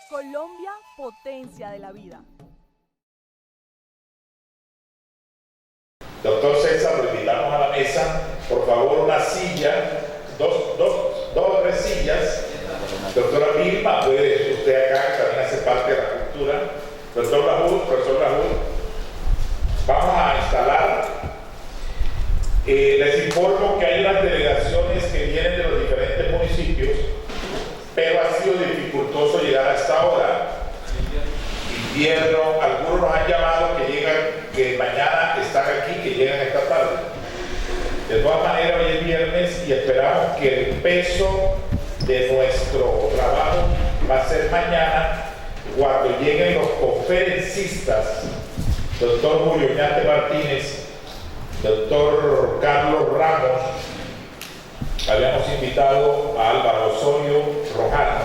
Colombia, potencia de la vida. Doctor César, lo invitamos a la mesa. Por favor, una silla, dos o tres sillas. Doctora Vilma, puede usted acá, que también hace parte de la cultura. Doctor Rahul, profesor Rahul, vamos a instalar. Les informo que hay unas delegaciones que vienen de los diferentes municipios, pero ha sido dificultoso llegar a esta hora. Invierno, algunos nos han llamado que mañana están aquí, que llegan esta tarde. De todas maneras, hoy es viernes y esperamos que el peso de nuestro trabajo va a ser mañana cuando lleguen los conferencistas, doctor Julio Ñate Martínez, doctor Carlos Ramos. Habíamos invitado a Álvaro Osorio Rojano,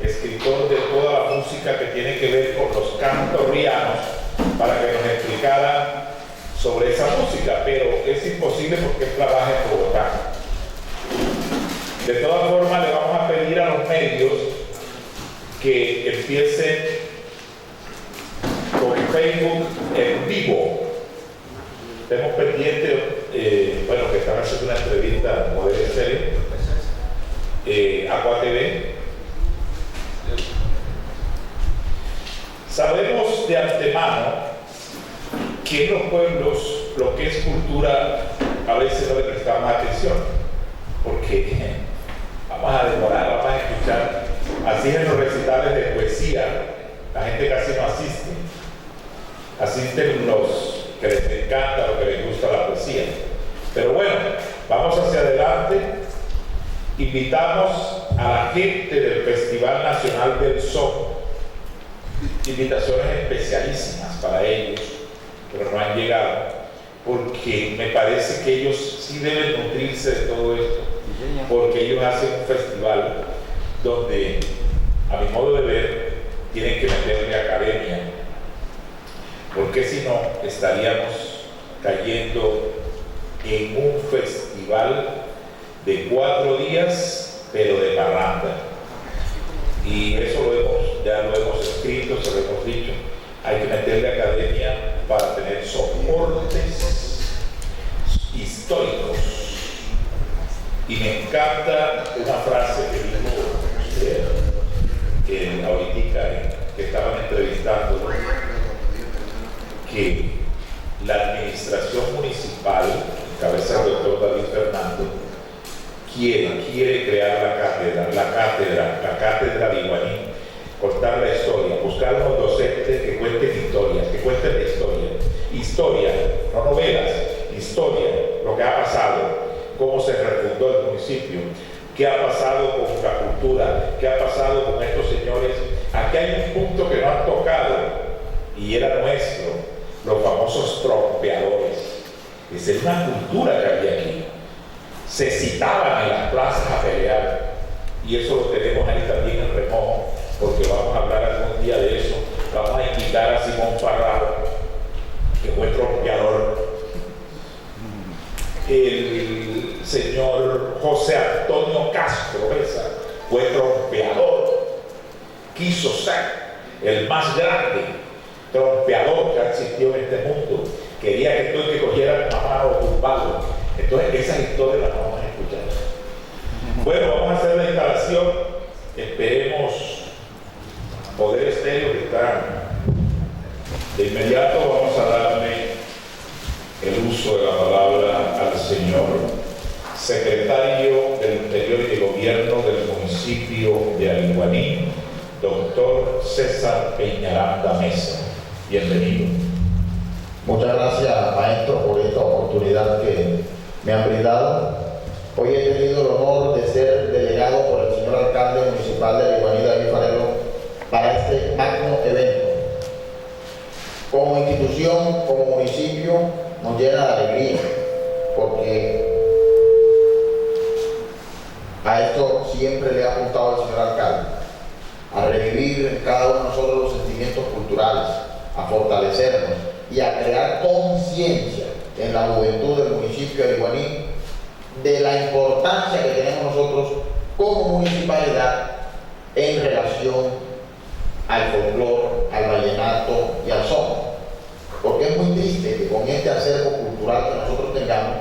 escritor de toda la música que tiene que ver con los cantorrianos, para que nos explicara sobre esa música, pero es imposible porque él trabaja en Bogotá. De todas formas, le vamos a pedir a los medios que empiecen con Facebook en vivo. Tenemos pendiente, que están haciendo una entrevista a Poder Estéreo, Aqua TV. Sabemos de antemano que en los pueblos lo que es cultura a veces no le prestamos atención, porque vamos a demorar, vamos a escuchar, así en los recitales de poesía, la gente casi no asiste, asisten los que les encanta, los que les gusta la poesía. Pero bueno, vamos hacia adelante. Invitamos a la gente del Festival Nacional del Son, invitaciones especialísimas para ellos, pero no han llegado, porque me parece que ellos sí deben nutrirse de todo esto, porque ellos hacen un festival donde, a mi modo de ver, tienen que meterle academia, porque si no, estaríamos cayendo en un festival de 4 días, pero de parranda. Y eso ya lo hemos escrito, se lo hemos dicho. Hay que meterle academia para tener soportes históricos. Y me encanta una frase que dijo ahorita que estaban entrevistando, que la administración municipal, cabeza del doctor David Fernando, quiere crear la cátedra de Iguaní, contar la historia, buscar unos docentes que cuenten historias, que cuenten la historia, no novelas, historia, lo que ha pasado, cómo se refundó el municipio, qué ha pasado con la cultura, qué ha pasado con estos señores. Aquí hay un punto que no han tocado y era nuestro, los famosos trompeadores. Esa es una cultura que había aquí. Se citaban en las plazas a pelear, y eso lo tenemos ahí también en remojo, porque vamos a hablar algún día de eso. Vamos a invitar a Simón Parrado, que fue trompeador, el señor José Antonio Castro Besa fue trompeador, quiso ser el más grande trompeador que ha existido en este mundo, quería que todo el que cogiera una mano o un palo. Entonces esas historias las vamos a escuchar. Bueno, vamos a hacer la instalación. Esperemos Poder Estéreo, que está de inmediato. Vamos a darle el uso de la palabra al señor secretario del Interior y de Gobierno del municipio de Ariguaní, doctor César Peñaranda Mesa. Bienvenido. Muchas gracias, maestro, por esta oportunidad que me han brindado. Hoy he tenido el honor de ser delegado por el señor alcalde municipal de Ariguaní, David Farelo, para este magno evento. Como institución, como municipio, nos llena de alegría, porque a esto siempre le ha apuntado el señor alcalde, a revivir en cada uno de nosotros los sentimientos culturales, a fortalecernos y a crear conciencia en la juventud del municipio de Ariguaní de la importancia que tenemos nosotros como municipalidad en relación al folclore, al vallenato y al son. Porque es muy triste que con este acervo cultural que nosotros tengamos,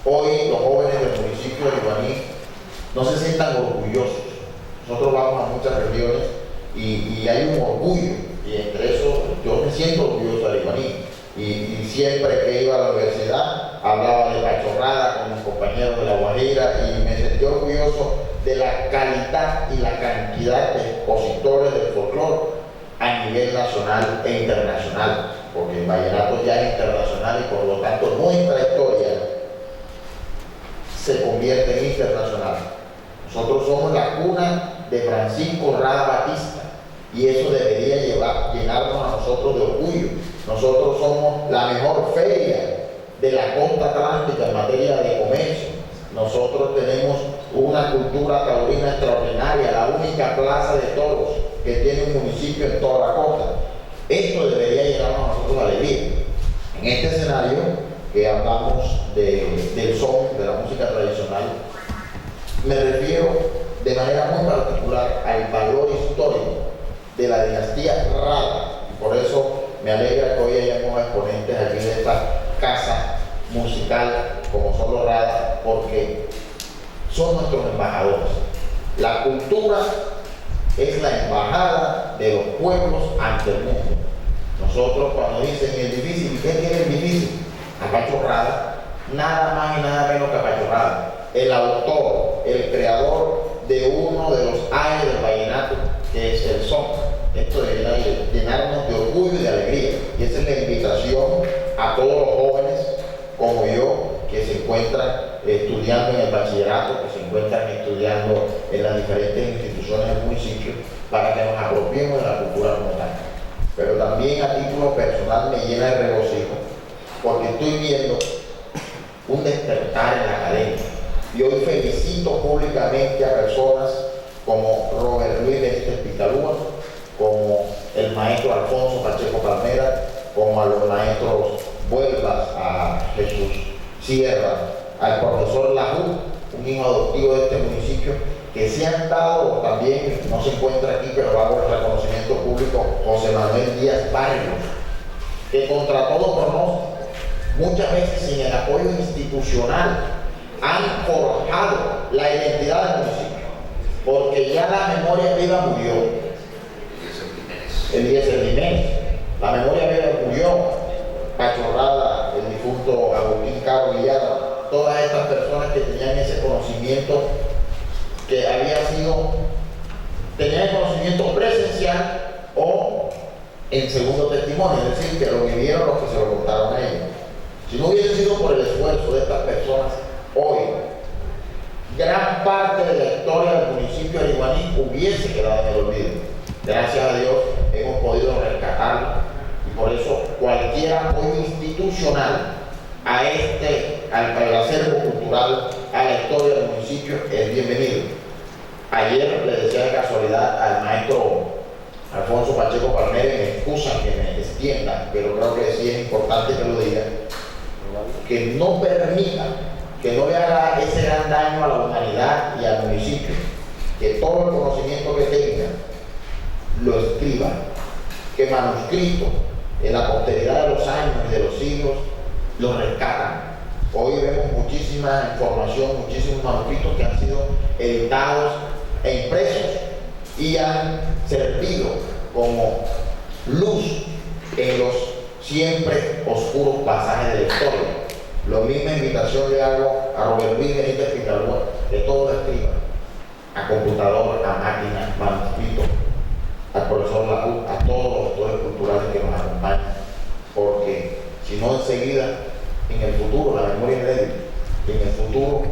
hoy los jóvenes del municipio de Iguaní no se sientan orgullosos. Nosotros vamos a muchas reuniones y hay un orgullo, y entre eso yo me siento orgulloso de Iguaní. Y siempre que iba a la universidad hablaba de Pachorrada con mis compañeros de La Guajira y me sentí orgulloso de la calidad y la cantidad de expositores del folclore a nivel nacional e internacional, porque el vallenato ya es internacional y por lo tanto nuestra historia se convierte en internacional. Nosotros somos la cuna de Francisco Rada Batista y eso debería llenarnos a nosotros de orgullo. Nosotros somos la mejor feria de la costa atlántica en materia de comercio. Nosotros tenemos una cultura taurina extraordinaria, la única plaza de toros que tiene un municipio en toda la costa. Esto debería llenarnos a nosotros de alegría. En este escenario que hablamos del son, de la música tradicional, me refiero de manera muy particular al valor histórico de la dinastía Rada. Y por eso me alegra que hoy hayamos exponentes aquí de esta casa musical como son los Rada, porque son nuestros embajadores. La cultura es la embajada de los pueblos ante el mundo. Nosotros cuando dicen es difícil, ¿y qué tiene el difícil? A Pachorrada, nada más y nada menos que a Pachorrada, el autor, el creador de uno de los aires del vallenato, que es el son. Esto debería llenarnos de orgullo y de alegría. Y esa es la invitación a todos los jóvenes como yo que se encuentran estudiando en el bachillerato, que se encuentran estudiando en las diferentes instituciones del municipio, para que nos apropiemos de la cultura como tal. Pero también a título personal me llena de regocijo, porque estoy viendo un despertar en la academia. Y hoy felicito públicamente a personas como Robert Luis Benítez Picalúa, como el maestro Alfonso Pacheco Palmera, como a los maestros Vuelvas, a Jesús Sierra, al profesor Lajú, un hijo adoptivo de este municipio, que se han dado también, no se encuentra aquí, pero hago el reconocimiento público, José Manuel Díaz Barrios, que contra todo pronóstico, muchas veces sin el apoyo institucional, han forjado la identidad del municipio, porque ya la memoria viva murió. Eliezer Jiménez, la memoria viva murió. Pachorrada, el difunto Agustín Caro Guillada, todas estas personas que tenían ese conocimiento, que tenían el conocimiento presencial o en segundo testimonio, es decir, que lo vivieron los que se lo contaron a ellos. Si no hubiese sido por el esfuerzo de estas personas, hoy gran parte de la historia del municipio de Iguaní hubiese quedado en el olvido. Gracias a Dios hemos podido rescatarlo. Por eso, cualquier apoyo institucional al acervo cultural, a la historia del municipio, es bienvenido. Ayer le decía de casualidad al maestro Alfonso Pacheco Palmera, y me excusan que me extienda, pero creo que sí es importante que lo diga, que no permita, que no le haga ese gran daño a la humanidad y al municipio, que todo el conocimiento que tenga lo escriba, que manuscrito en la posteridad de los años y de los siglos lo rescatan. Hoy vemos muchísima información, muchísimos manuscritos que han sido editados e impresos y han servido como luz en los siempre oscuros pasajes de la historia. La misma invitación le hago a Robert Luis Benítez Picalúa, que todo lo escriba, a computador, a máquina, manuscrito, al profesor Lajú, a todos los autores culturales que nos acompañan, porque si no enseguida, en el futuro, la memoria es débil, en el futuro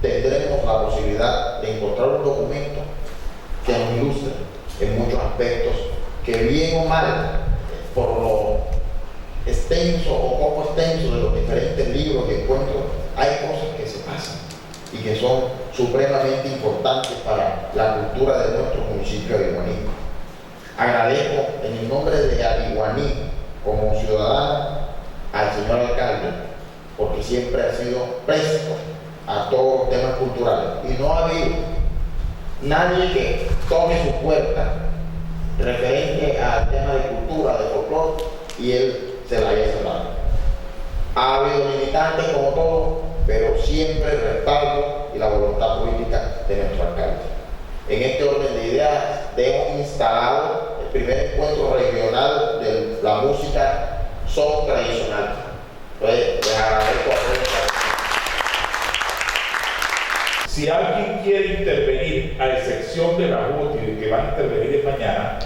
tendremos la posibilidad de encontrar un documento que nos ilustre en muchos aspectos, que bien o mal, por lo extenso o poco extenso de los diferentes libros que encuentro, hay cosas que se pasan y que son supremamente importantes para la cultura de nuestro municipio de Iguaní. Agradezco en el nombre de Iguaní como ciudadano al señor alcalde, porque siempre ha sido presto a todos los temas culturales y no ha habido nadie que tome su puerta y él se la haya cerrado. Ha habido militantes como todo, pero siempre el respaldo y la voluntad política de nuestro alcalde. En este orden de ideas, hemos instalado el primer encuentro regional de la música son tradicional. Entonces, les agradezco a todos. Si alguien quiere intervenir, a excepción de la UTI, que va a intervenir mañana,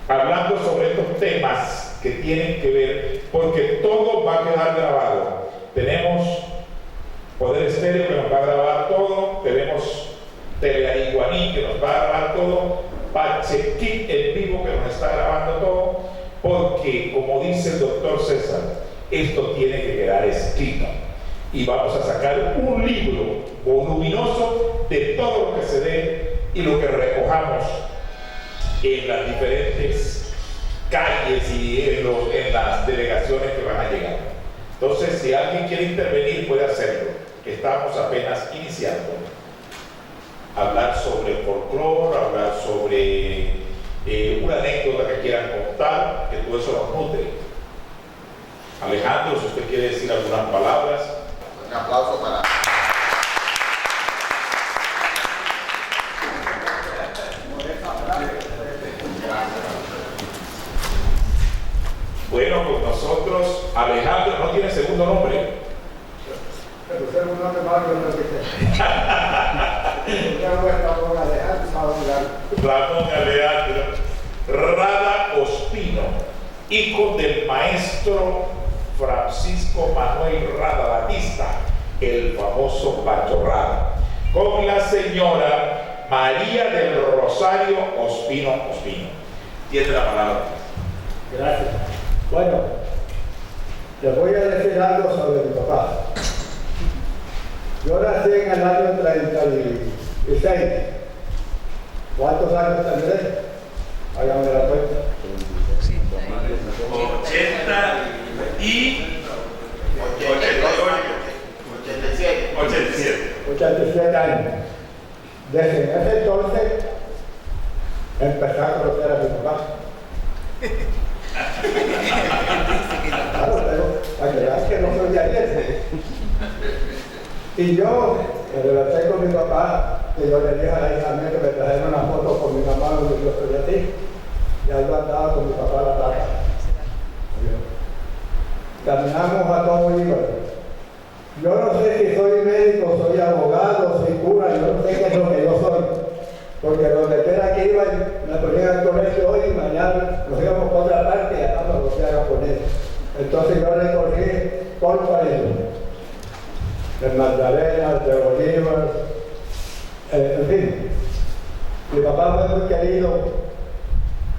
hablando sobre estos temas que tienen que ver, porque todo va a quedar grabado. Tenemos Poder Estéreo que nos va a grabar todo, tenemos Teleariguaní que nos va a grabar todo, Pachequín en vivo que nos está grabando todo, porque como dice el doctor César, esto tiene que quedar escrito. Y vamos a sacar un libro voluminoso de todo lo que se dé y lo que recojamos en las diferentes calles y en las delegaciones que van a llegar. Entonces, si alguien quiere intervenir, puede hacerlo. Estamos apenas iniciando. Hablar sobre folclore, hablar sobre una anécdota que quieran contar, que todo eso nos nutre. Alejandro, si usted quiere decir algunas palabras. Un aplauso para... Bueno, con nosotros Alejandro, no tiene segundo nombre. Ramón Alejandro Rada Ospino, hijo del maestro Francisco Manuel Rada Batista, el famoso Pacho Rada, con la señora María del Rosario Ospino. Tiene la palabra. Gracias. Bueno, les voy a decir algo sobre mi papá. Yo nací en el año 36. ¿Cuántos años tendré? Háganme la cuenta. 87 años. Desde ese entonces empecé a conocer a mi papá. Claro, pero para que veas que no soy de ayer. Y yo me relaté con mi papá, que yo le dije a la hija mía que me trajera una foto con mi mamá donde yo estoy así. Y algo andaba con mi papá a la tarde. Caminamos a todo Bolívar. Yo no sé si soy médico, soy abogado, soy cura, yo no sé qué es lo que yo soy. Porque donde quiera que iba, me ponían al colegio hoy y mañana nos íbamos por otra parte y acá nos lo haga poner. Entonces yo recorrí por el país, de Magdalena, de Bolívar, en fin. Mi papá fue muy querido,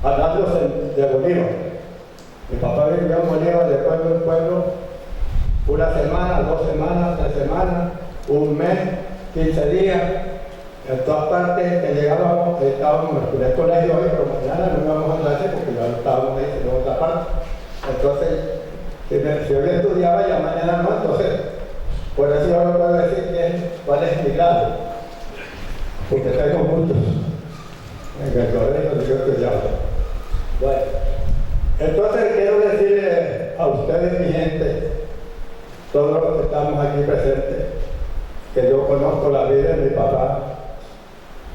hablando de Bolívar. Mi papá vivió en Bolívar de pueblo en pueblo, una semana, 2 semanas, 3 semanas, un mes, 15 días. En todas partes que llegábamos, estábamos en el colegio hoy, pero mañana no íbamos a clase porque ya estábamos ahí en otra parte. Entonces, si hoy estudiaba, ya mañana no, entonces, por eso yo no puedo decir cuál es mi grado, porque tengo muchos en el colegio donde yo estudiaba. Bueno, entonces quiero decirle a ustedes, mi gente, todos los que estamos aquí presentes, que yo conozco la vida de mi papá.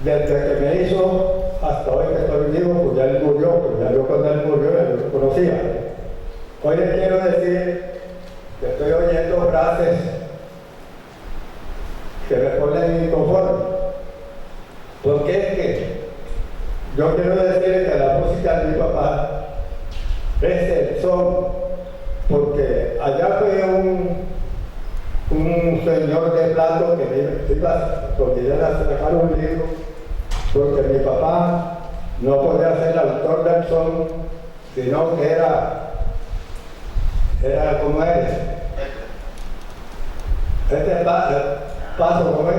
Desde que me hizo hasta hoy que estoy vivo, pues ya él murió, pero ya yo cuando él murió ya yo lo conocía. Hoy les quiero decir que estoy oyendo frases que me ponen inconforme. Porque es que yo quiero decir que la música de mi papá es el son, porque allá fue un señor de plato que me iba porque iba a sacar un libro, porque mi papá no podía ser el autor del son, sino que era como es. Este paso, ¿cómo es?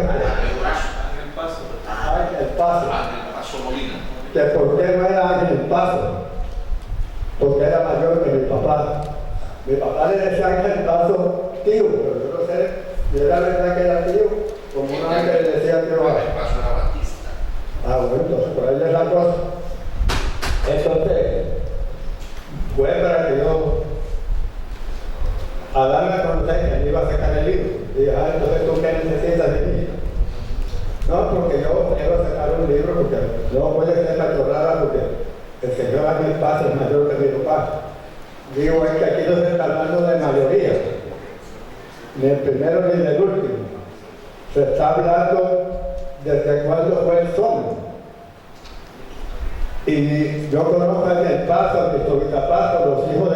El paso. Que por qué no era Ángel Paso, porque era mayor que mi papá. Mi papá le decía Ángel Paso tío, pero yo no sé, si era verdad que era tío, como una vez que le decía tío. El paso era Batista. Bueno, entonces por ahí es la cosa. Entonces, fue para que yo Y dije, entonces tú qué necesitas de mí. No, porque yo quiero sacar un libro, porque no voy a ser patrolada, porque el Señor a mi padre es mayor que mi papá. Digo, es que aquí no se está hablando de mayoría, ni el primero ni el último. Se está hablando desde cuándo fue el sol. Y yo conozco a El Paso, a Cristovita Paso, los hijos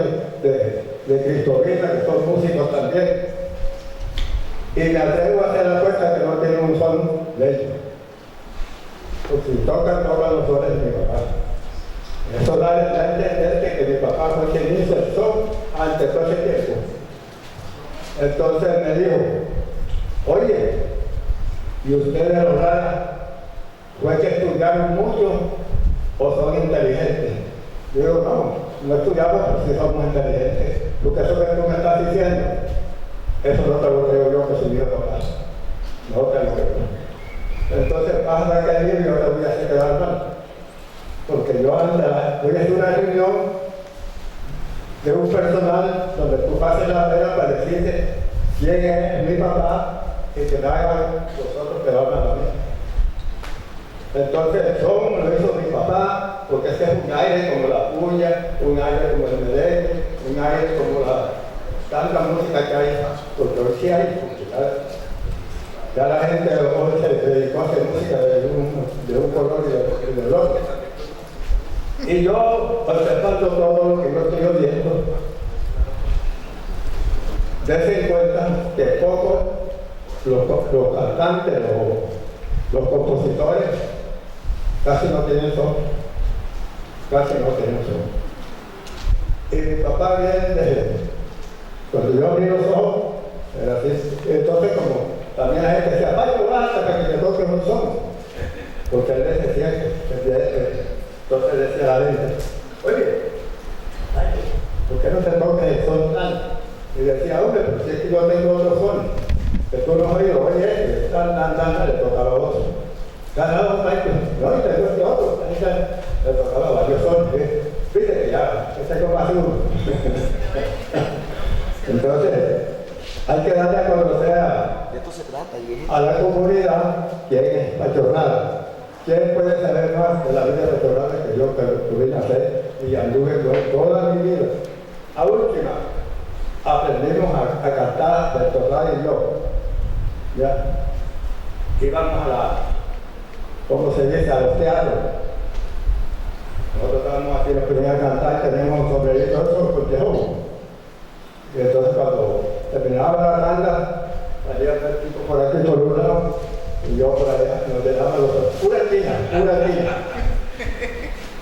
de Cristovita, que son músicos también. Y me atrevo a hacer la apuesta que no tienen un son de ellos. Pues si tocan los sones de mi papá. Eso da a entender que mi papá fue quien hizo el son ante todo ese tiempo. Entonces me dijo, oye, ¿y ustedes los raras fue que estudiaron mucho o son inteligentes? Yo digo, no estudiamos, pero sí somos inteligentes. Porque eso que tú me estás diciendo, eso no te lo creo yo que soy Dios papá. No te lo creo. Entonces pasa que el libro yo te voy a hacer quedar mal. Porque yo voy a hacer una reunión de un personal donde tú pases la vela para decirte quién es mi papá y que le hagan los otros que hablan a mí. Entonces el son lo hizo mi papá, porque ese es un aire como la puya, un aire como el merengue, un aire como tanta música que hay, porque hoy sí hay, ya la gente hoy se dedicó a hacer música de un color y del otro. Y yo, observando todo lo que yo estoy oyendo, dense cuenta que pocos los cantantes, los compositores, casi no tienen son. Casi no tienen son. Y mi papá viene cuando yo abrí los ojos, era así. Entonces, como también la gente decía, Pacho, basta para que te toques un son. Porque él decía que entonces decía la gente, oye, ¿por qué no te toques el son tal? Y decía, hombre, pero si es que yo tengo otro son, que tú no has oído, oye, le tocaba otro. Ganaba Pacho, no, y tengo este otro, le tocaba varios sones. Viste que ya, este es más uno. Entonces, hay que darle a conocer a la comunidad quién es Pacho Rara. ¿Quién puede saber más de la vida restaurante que yo que vine a hacer y anduve toda mi vida? A última, aprendimos a cantar Bertorral y yo. ¿Ya? Íbamos ¿cómo se dice? A los teatros. Nosotros estábamos aquí los primeros a cantar, teníamos un sombrerito, eso con tejo. Y entonces cuando terminaba la tanda, salía el tipo por aquí por un lado, y yo por allá, nos dejábamos pura esquina.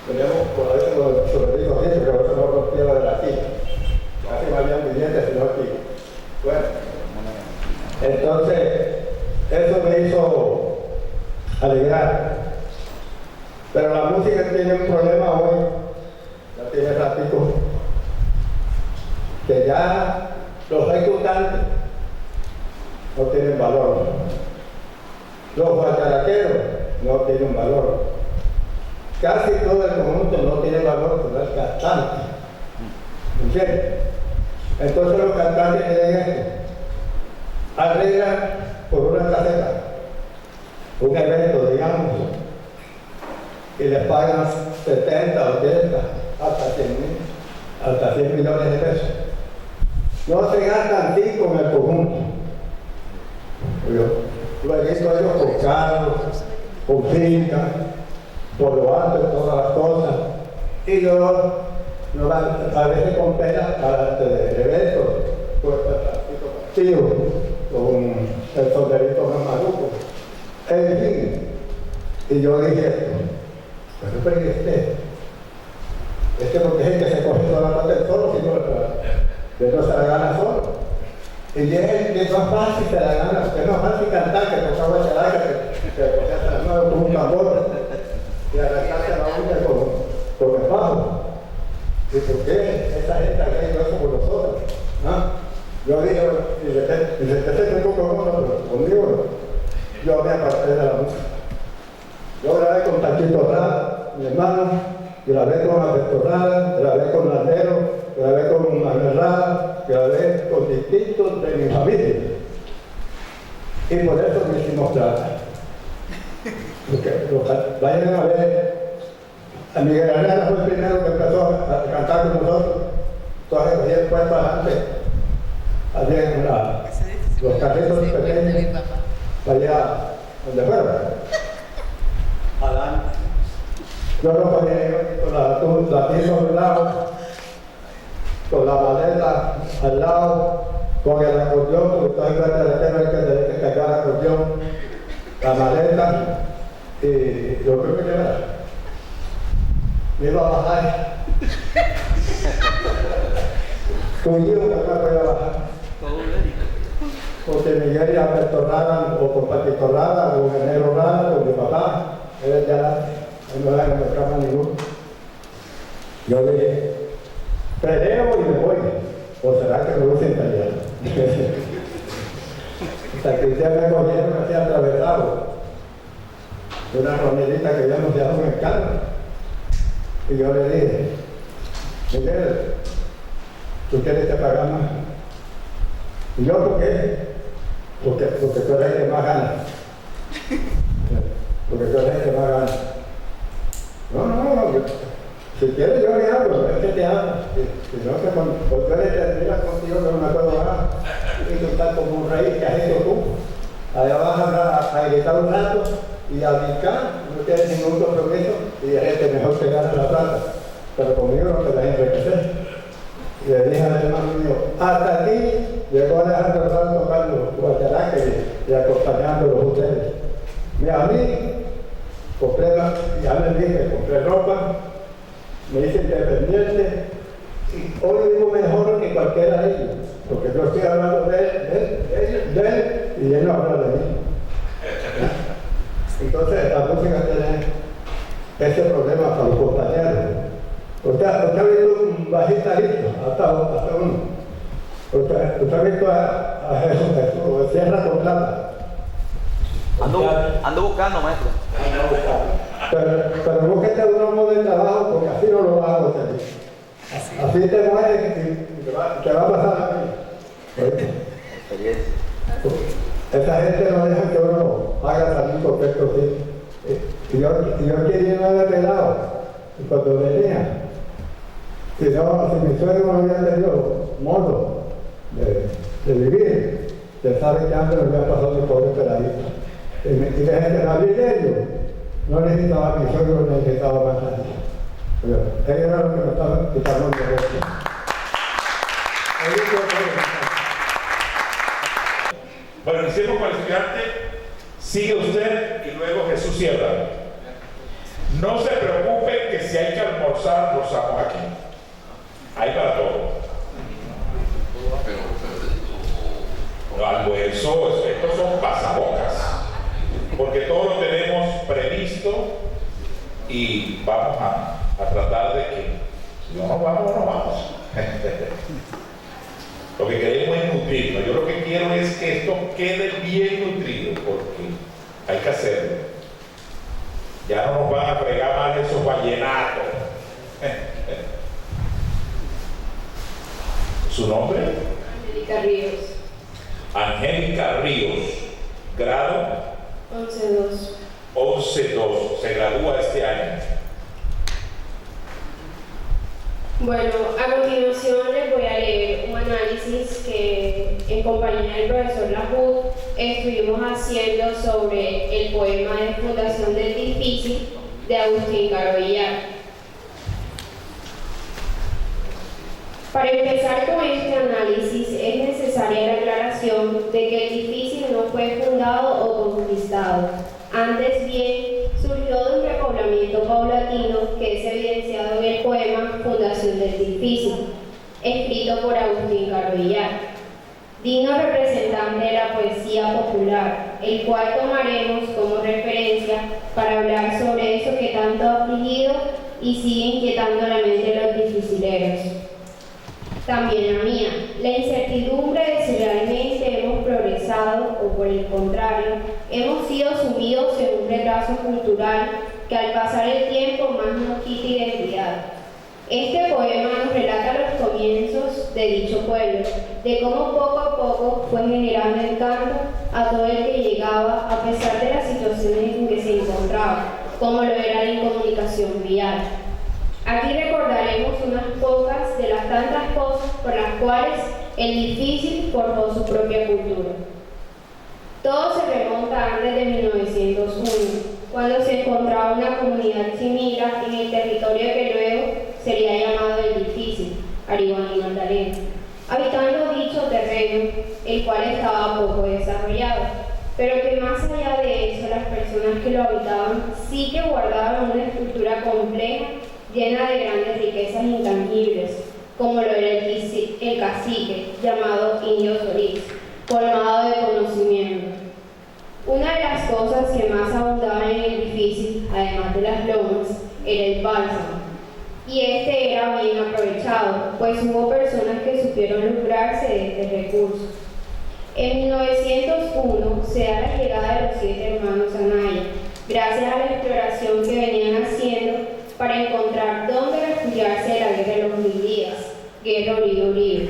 Teníamos por ahí los sombreritos aquí, porque eso no rompía la de la esquina. Casi no habían billetes, sino aquí. Bueno, entonces, eso me hizo alegrar. Pero la música tiene un problema hoy, ya tiene ratito, que ya los ejecutantes no tienen valor. Los guacharaqueros no tienen valor. Casi todo el conjunto no tiene valor, pero el cantante. ¿Entiendes? Entonces los cantantes tienen esto. Arreglan por una caseta, un evento, digamos, y les pagan 70, 80, hasta 100 millones de pesos. No se gastan así con el conjunto. Lo he visto ellos con carros, con fincas, por lo alto de todas las cosas. Y yo a veces con pena para de eventos, pues tío, con el sombrerito más maluco. En fin, y yo dije, pero porque es el que se coge toda la parte solo, sino que no se la gana solo. Y es más fácil se la gana, porque es más fácil cantar que tocaba ese aire, que cogerse la mano con un tambor y arrancarse la uña con el bajo. ¿Y por qué esa gente aquí no es como nosotros? ¿No? Yo dije, y se me tocó conmigo, no. Yo me aparté de la música. Yo grabé con Tachito Rara, mi hermano, grabé con Alberto Rara, grabé con Landero, grabé con Manuel Rara, grabé con distintos de mi familia. Y por eso no hicimos plata. Vayan a ver, a Miguel Herrera fue el primero que empezó a cantar con nosotros. Todas las puertas antes, habían los carritos pequeños, allá donde fueron. Adelante. Yo lo ponía con la tiza al lado, con la maleta al lado, con el acordeón, porque todavía que cargar el acordeón, la maleta, y lo primero que era, me iba a bajar. Con yo no me podía bajar. Porque Miguel y Alberto Rada, o con Patito Rada, o con Enero Rada, o mi papá, él ya no era que me escapa ninguno. Yo le dije, peleo y me voy, o será que me gusta italiano. Hasta que un día me cogieron así atravesado de una romerita que habíamos dejado en el carro. Y yo le dije, Miguel, ¿tú quieres que pagar más? ¿Y yo por qué? Porque tú eres el que más gana. Porque tú eres el que más gana. No, si quieres yo le hablo, es que te hablo. Si no, que cuando tú eres termina contigo no me puedo bajar. Y tú estás como un rey que has hecho tú. Allá vas a gritar un rato y a brincar, no tienes ningún compromiso y es mejor que ganas la plata. Pero conmigo no te vas a enriquecer. Y le dije al hermano mío, hasta aquí llegó Alejandro Rado tocando guacharaque y acompañándolos ustedes. A mí, ya les dije, compré ropa, me hice independiente y hoy vivo mejor que cualquiera de ellos, porque yo estoy hablando de él y él no habla de mí. Entonces la música tiene ese problema para los compañeros. ¿Usted ha visto un bajista listo? Hasta uno. ¿Usted ha visto a Jesús, Sierra con Plata? Ando buscando, maestro. Pero búsquete un hombre de trabajo porque así no lo vas a obtener. Así te mueres y te va a pasar a mí. Experiencia. Esa gente no deja que uno haga salir correcto, sí. Y yo quería no haber pelado. Y cuando venía, si mi suegro no hubiera tenido modo de vivir, ya sabe que antes me había pasado mi pobre peladito. Y la gente navideño no necesitaba mi suegro, necesitaba más nadie. Pero ellos eran los que me estaban quitando el negocio. Bueno, iniciemos con el estudiante. Sigue usted y luego Jesús cierra. No se preocupe que si hay que almorzar, almorzamos aquí. Hay para todo. Los almuerzos, estos son pasabocas. Porque todo lo tenemos previsto y vamos a tratar de que si no nos vamos, no nos vamos. Lo que queremos es nutrirnos. Yo lo que quiero es que esto quede bien nutrido, porque hay que hacerlo. Ya no nos van a fregar más esos vallenatos. ¿Su nombre? Angélica Ríos. Angélica Ríos. Grado 11-2. 11-2. Se gradúa este año. Bueno, a continuación les voy a leer un análisis que en compañía del profesor Lahoud estuvimos haciendo sobre el poema de Fundación del Difícil de Agustín Caro Villar. Para empezar con este análisis es necesaria la aclaración de que el difícil no fue fundado o conquistado, antes bien surgió de un repoblamiento paulatino que es evidenciado en el poema Fundación del Difícil, escrito por Agustín Caro Villar, digno representante de la poesía popular, el cual tomaremos como referencia para hablar sobre eso que tanto ha afligido y sigue inquietando la mente de los dificileros. También la mía, la incertidumbre de si realmente hemos progresado o por el contrario, hemos sido sumidos en un retraso cultural que al pasar el tiempo más nos quita identidad. Este poema nos relata los comienzos de dicho pueblo, de cómo poco a poco fue generando encanto a todo el que llegaba a pesar de las situaciones en que se encontraba, como lo era la incomunicación vial. Aquí recordaremos unas pocas de las tantas cosas por las cuales el difícil forjó su propia cultura. Todo se remonta antes de 1901, cuando se encontraba una comunidad chimira en el territorio que luego sería llamado el Difícil, Ariwaní Magdalena, habitando dicho terreno, el cual estaba poco desarrollado, pero que más allá de eso las personas que lo habitaban sí que guardaban una estructura compleja llena de grandes riquezas intangibles, como lo era el cacique, llamado Indio Solís, colmado de conocimiento. Una de las cosas que más abundaba en el Difícil, además de las lomas, era el bálsamo, y este era bien aprovechado, pues hubo personas que supieron lucrarse de este recurso. En 1901 se da la llegada de los 7 hermanos Anaya, gracias a la exploración que venían haciendo para encontrar dónde refugiarse de la guerra de los 1000 días, Guerra Uribe-Uribe,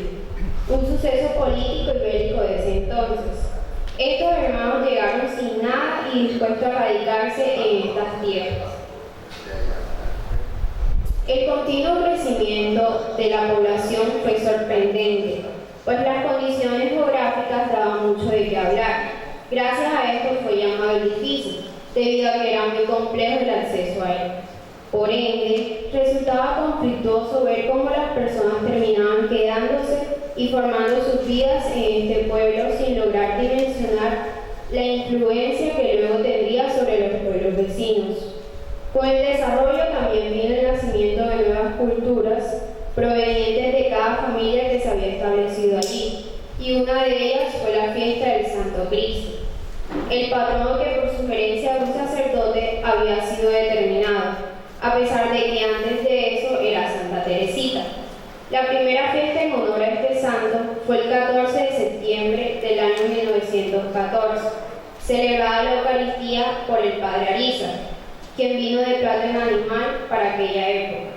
un suceso político y bélico de ese entonces. Estos hermanos llegaron sin nada y dispuestos a radicarse en estas tierras. El continuo crecimiento de la población fue sorprendente, pues las condiciones geográficas daban mucho de qué hablar. Gracias a esto fue llamado el Difícil, debido a que era muy complejo el acceso a él. Por ende, resultaba conflictuoso ver cómo las personas terminaban quedándose y formando sus vidas en este pueblo sin lograr dimensionar la influencia que luego tendría sobre los pueblos vecinos. Con el desarrollo también vino el nacimiento de nuevas culturas provenientes de cada familia que se había establecido allí, y una de ellas fue la fiesta del Santo Cristo, el patrono que por sugerencia de un sacerdote había sido determinado, a pesar de que antes de eso era Santa Teresita. La primera fiesta en honor a este santo fue el 14 de septiembre del año 1914, celebrada la Eucaristía por el Padre Ariza, quien vino de plato en animal para aquella época.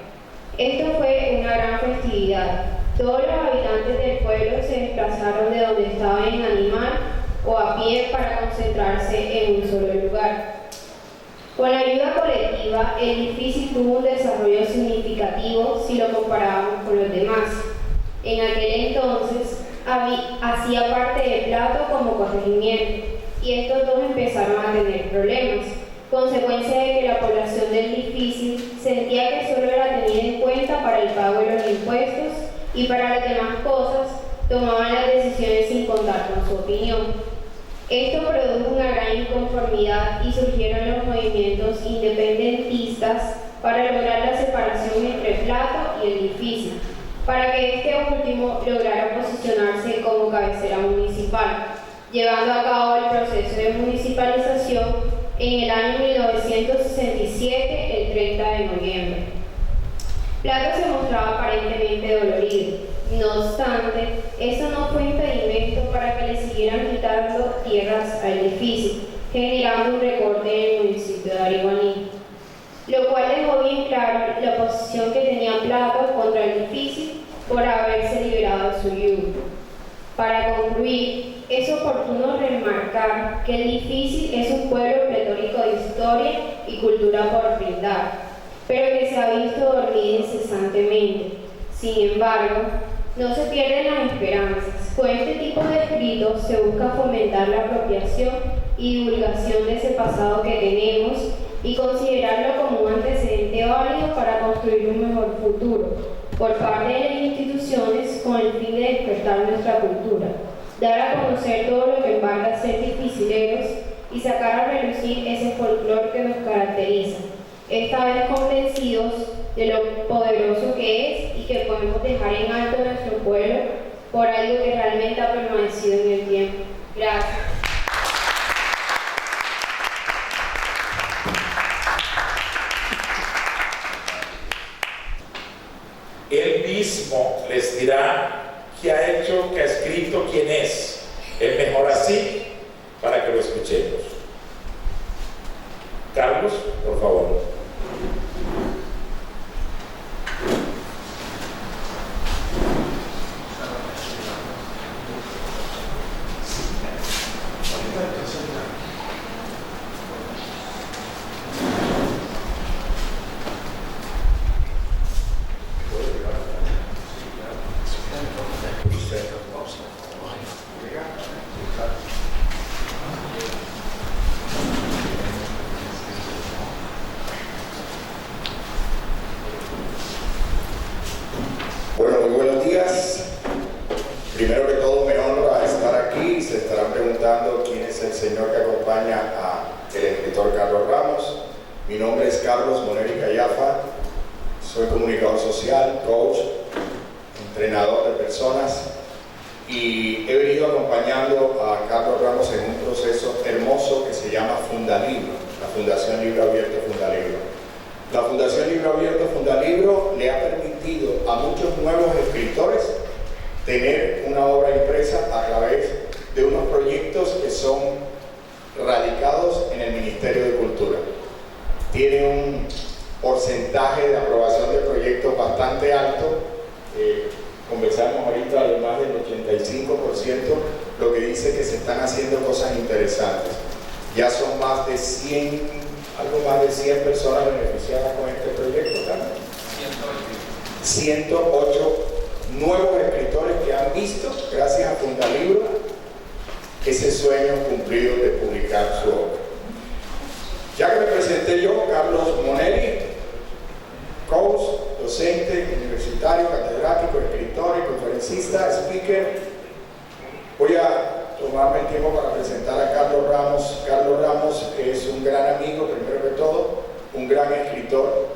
Esto fue una gran festividad. Todos los habitantes del pueblo se desplazaron de donde estaban en animal o a pie para concentrarse en un solo lugar. Con la ayuda colectiva, el Difícil tuvo un desarrollo significativo si lo comparábamos con los demás. En aquel entonces, hacía parte de plato como corregimiento, y estos dos empezaron a tener problemas, consecuencia de que la población del Difícil sentía que solo era tenida en cuenta para el pago de los impuestos y para las demás cosas tomaban las decisiones sin contar con su opinión. Esto produjo una gran inconformidad y surgieron los movimientos independentistas para lograr la separación entre Plato y el Difícil, para que este último lograra posicionarse como cabecera municipal, llevando a cabo el proceso de municipalización en el año 1967, el 30 de noviembre. Plato se mostraba aparentemente dolorido. No obstante, eso no fue impedimento para que le siguieran quitando tierras al Difícil, generando un recorte en el municipio de Ariwaní, lo cual dejó bien claro la oposición que tenía Plato contra el Difícil por haberse liberado de su yugo. Para concluir, es oportuno remarcar que el Difícil es un pueblo pletórico de historia y cultura por brindar, pero que se ha visto dormir incesantemente. Sin embargo, no se pierden las esperanzas. Con este tipo de escritos se busca fomentar la apropiación y divulgación de ese pasado que tenemos y considerarlo como un antecedente válido para construir un mejor futuro por parte de las instituciones con el fin de despertar nuestra cultura, dar a conocer todo lo que embarga ser dificileros y sacar a relucir ese folclore que nos caracteriza, esta vez convencidos de lo poderoso que es y que podemos dejar en alto nuestro pueblo por algo que realmente ha permanecido en el tiempo. Gracias. Él mismo les dirá qué ha hecho, qué ha escrito, quién es. Es mejor así para que lo escuchemos. Carlos, por favor. es el señor que acompaña al escritor Carlos Ramos. Mi nombre es Carlos Moneri Callafa, soy comunicador social, coach, entrenador de personas y he venido acompañando a Carlos Ramos en un proceso hermoso que se llama Fundalibro, la Fundación Libro Abierto Fundalibro. La Fundación Libro Abierto Fundalibro le ha permitido a muchos nuevos escritores tener una obra impresa a través de unos proyectos que son radicados en el Ministerio de Cultura. Tiene un porcentaje de aprobación de proyectos bastante alto. Conversamos ahorita de más del 85%, lo que dice que se están haciendo cosas interesantes. Ya son más de 100, algo más de 100 personas beneficiadas con este proyecto también. 108 nuevos escritores que han visto, gracias a Fundalibro, ese sueño cumplido de publicar su obra. Ya que me presenté yo, Carlos Moneri, coach, docente, universitario, catedrático, escritor y conferencista, speaker, voy a tomarme el tiempo para presentar a Carlos Ramos. Carlos Ramos es un gran amigo, primero que todo, un gran escritor,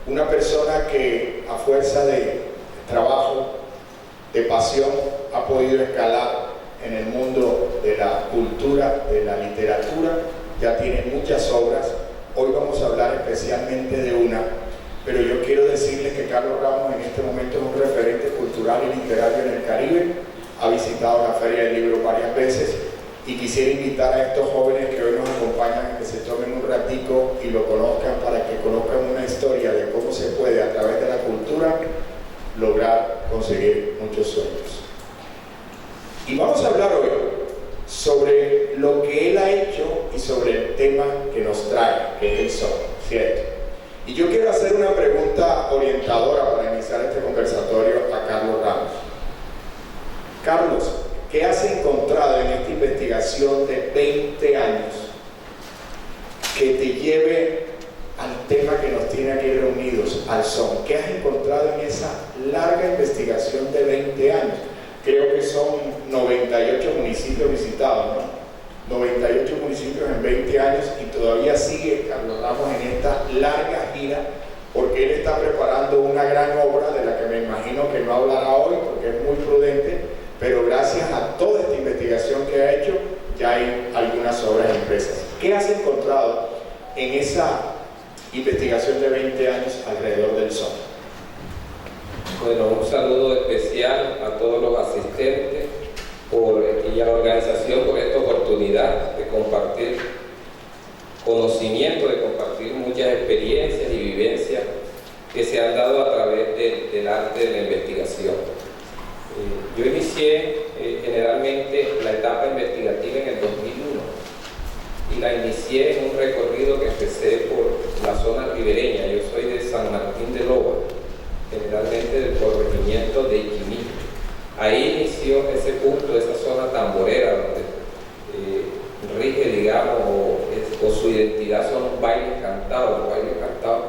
una persona que a fuerza de trabajo, de pasión, ha podido escalar en el mundo de la cultura, de la literatura. Ya tiene muchas obras. Hoy vamos a hablar especialmente de una, pero yo quiero decirles que Carlos Ramos en este momento es un referente cultural y literario en el Caribe. Ha visitado la Feria del Libro varias veces y quisiera invitar a estos jóvenes que hoy nos acompañan a que se tomen un ratico y lo conozcan, para que conozcan una historia de cómo se puede a través de la cultura lograr conseguir muchos sueños. Y vamos a hablar hoy sobre lo que él ha hecho y sobre el tema que nos trae, que es el sol, ¿cierto? Y yo quiero hacer una pregunta orientadora para iniciar este conversatorio a Carlos Ramos. Carlos, ¿qué has encontrado en esta investigación de 20 años que te lleve al tema que nos tiene aquí reunidos, al son? ¿Qué has encontrado en esa larga investigación de 20 años? Creo que son 98 municipios visitados, ¿no? 98 municipios en 20 años y todavía sigue Carlos Ramos en esta larga gira, porque él está preparando una gran obra de la que me imagino que no hablará hoy porque es muy prudente, pero gracias a toda esta investigación que ha hecho ya hay algunas obras impresas. ¿Qué has encontrado en esa investigación de 20 años alrededor del sol? Bueno, un saludo especial a todos los asistentes y a la organización por esta oportunidad de compartir conocimiento, de compartir muchas experiencias y vivencias que se han dado a través del arte de la investigación. Yo inicié generalmente la etapa investigativa en el 2001 y la inicié en un recorrido que empecé por la zona ribereña. Yo soy de San Martín de Loba, generalmente del corregimiento de Iquimí. Ahí inició ese punto, esa zona tamborera donde rige, digamos, o su identidad son los bailes cantados. Los bailes cantados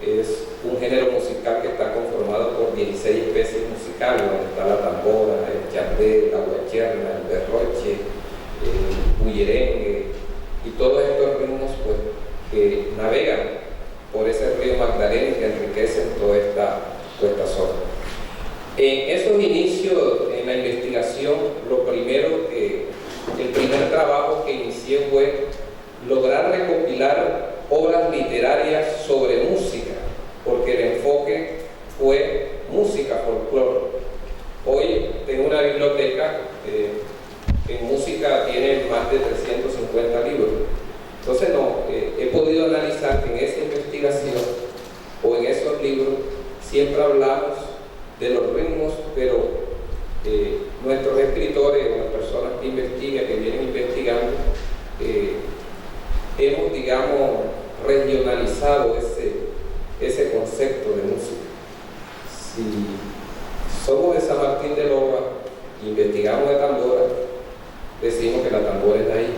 es un género musical que está conformado por 16 especies musicales, donde está la tambora, el chandé, la guacherna, el berroche, el bullerengue y todos estos ritmos pues, que navegan por ese río Magdalena y que enriquecen toda esta zona. En esos inicios en la investigación, el primer trabajo que inicié fue lograr recopilar obras literarias sobre música, porque el enfoque fue música folclore. Hoy tengo una biblioteca en música, tiene más de 350 libros. Entonces he podido analizar que en esa investigación o en esos libros siempre hablamos de los ritmos, pero nuestros escritores o las personas que investigan, que vienen investigando, hemos, digamos, regionalizado ese concepto de música. Si somos de San Martín de Loba, investigamos de tambora, decimos que la tambora es de ahí.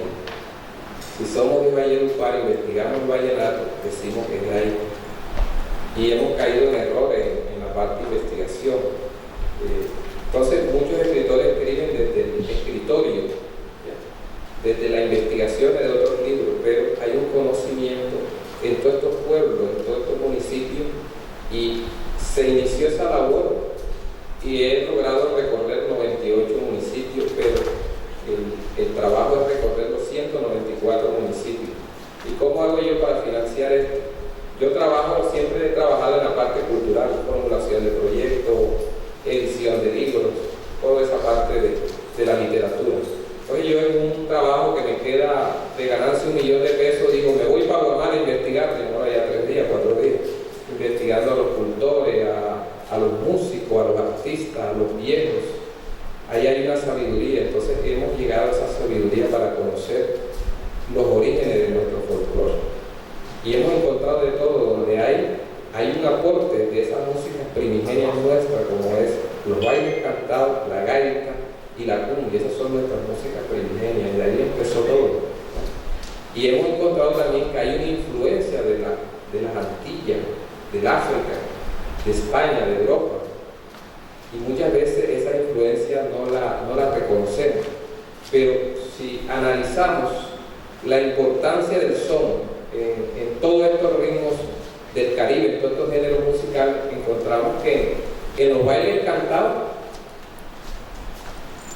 Si somos de Valledupar, investigamos el vallenato, decimos que es de ahí. Y hemos caído en errores en la parte de investigación. Entonces muchos escritores escriben desde el escritorio, ¿ya? Desde la investigación inició esa labor y he logrado recorrer 98 municipios, pero el trabajo es recorrer los 194 municipios. ¿Y cómo hago yo para financiar esto? Yo siempre he trabajado en la parte cultural, formulación de proyectos, edición de libros, toda esa parte de la literatura. Oye, yo en un trabajo que me queda de ganarse $1 millón de pesos, digo, me voy para Guamala a investigar, demora ya 3 días, 4 días, investigando a los cultores, a los músicos, a los artistas, a los viejos. Ahí hay una sabiduría, entonces hemos llegado a esa sabiduría para conocer los orígenes de nuestro folclore. Y hemos encontrado de todo, donde hay un aporte de esas músicas primigenias nuestras, como es los bailes cantados, la gaita y la cumbia. Esas son nuestras músicas primigenias, y de ahí empezó todo, ¿no? Y hemos encontrado también que hay una influencia de las Antillas, del África, de España, de Europa, y muchas veces esa influencia no la reconocemos. Pero si analizamos la importancia del son en todos estos ritmos del Caribe, en todos estos géneros musicales, encontramos que en los bailes cantados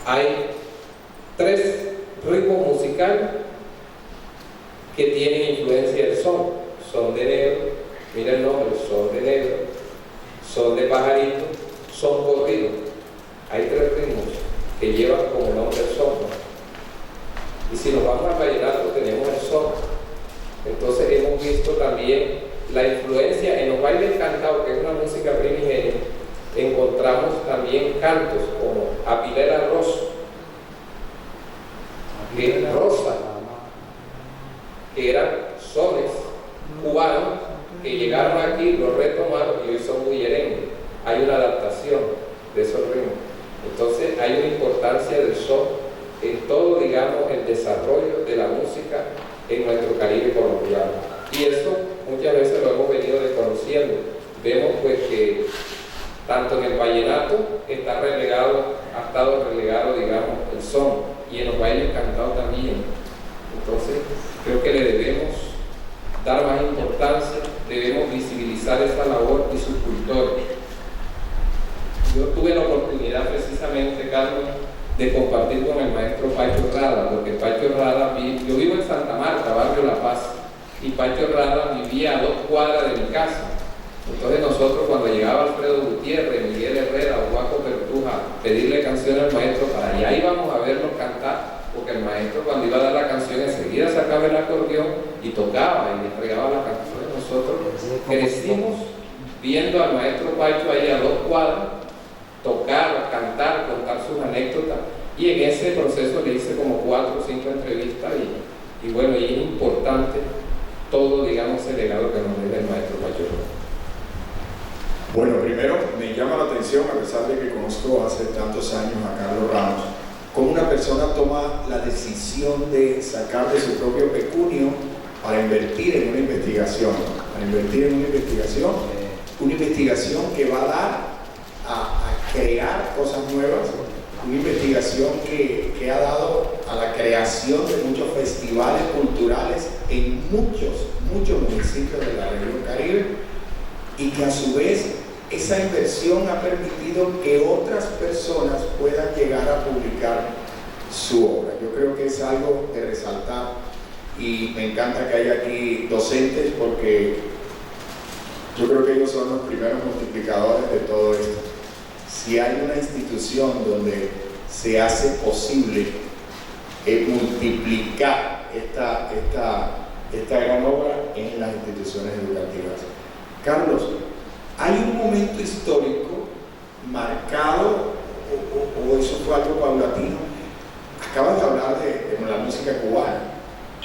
hay 3 ritmos musicales que tienen influencia del son. Son de negro, mira el nombre, son de negro, son de pajarito, son corrido. Hay 3 ritmos que llevan como nombre el son, ¿no? Y si nos vamos al vallenato tenemos el son. Entonces hemos visto también la influencia en los bailes cantados, que es una música primigenia. Encontramos también cantos como Apilera Rosso, que es rosa, que eran sones cubanos que llegaron aquí, los retomaron y hoy son bullerengues. Hay una adaptación de esos ritmos. Entonces hay una importancia del son en todo, digamos, el desarrollo de la música en nuestro Caribe colombiano. Y eso muchas veces lo hemos venido desconociendo. Vemos pues que tanto en el vallenato ha estado relegado, digamos, el son, y en los bailes cantados también. Entonces creo que le debemos dar más importancia, debemos visibilizar esa labor y sus cultores. Yo tuve la oportunidad precisamente, Carlos, de compartir con el maestro Pacho Rada, porque Pacho Rada, yo vivo en Santa Marta, barrio La Paz, y Pacho Rada vivía a 2 cuadras de mi casa. Entonces nosotros, cuando llegaba Alfredo Gutiérrez, Miguel Herrera o Juaco Pertuja, pedirle canciones al maestro, para allá íbamos a verlos cantar, porque el maestro, cuando iba a dar la canción, enseguida sacaba el acordeón y tocaba y le entregaba la canción. Nosotros crecimos viendo al maestro Pacho ahí a 2 cuadras tocar, cantar, contar sus anécdotas, y en ese proceso le hice como 4 o 5 entrevistas, y bueno, y es importante todo, digamos, el legado que nos deja el maestro Pacho. Bueno, primero me llama la atención, a pesar de que conozco hace tantos años a Carlos Ramos, cómo una persona toma la decisión de sacar de su propio pecunio para invertir en una investigación, una investigación que va a dar a crear cosas nuevas, una investigación que ha dado a la creación de muchos festivales culturales en muchos municipios de la región Caribe, y que a su vez esa inversión ha permitido que otras personas puedan llegar a publicar su obra. Yo creo que es algo de resaltar, y me encanta que haya aquí docentes, porque yo creo que ellos son los primeros multiplicadores de todo esto. Si hay una institución donde se hace posible multiplicar esta gran obra, en las instituciones educativas. Carlos, ¿hay un momento histórico marcado o eso fue algo paulatino? Acabas de hablar de la música cubana.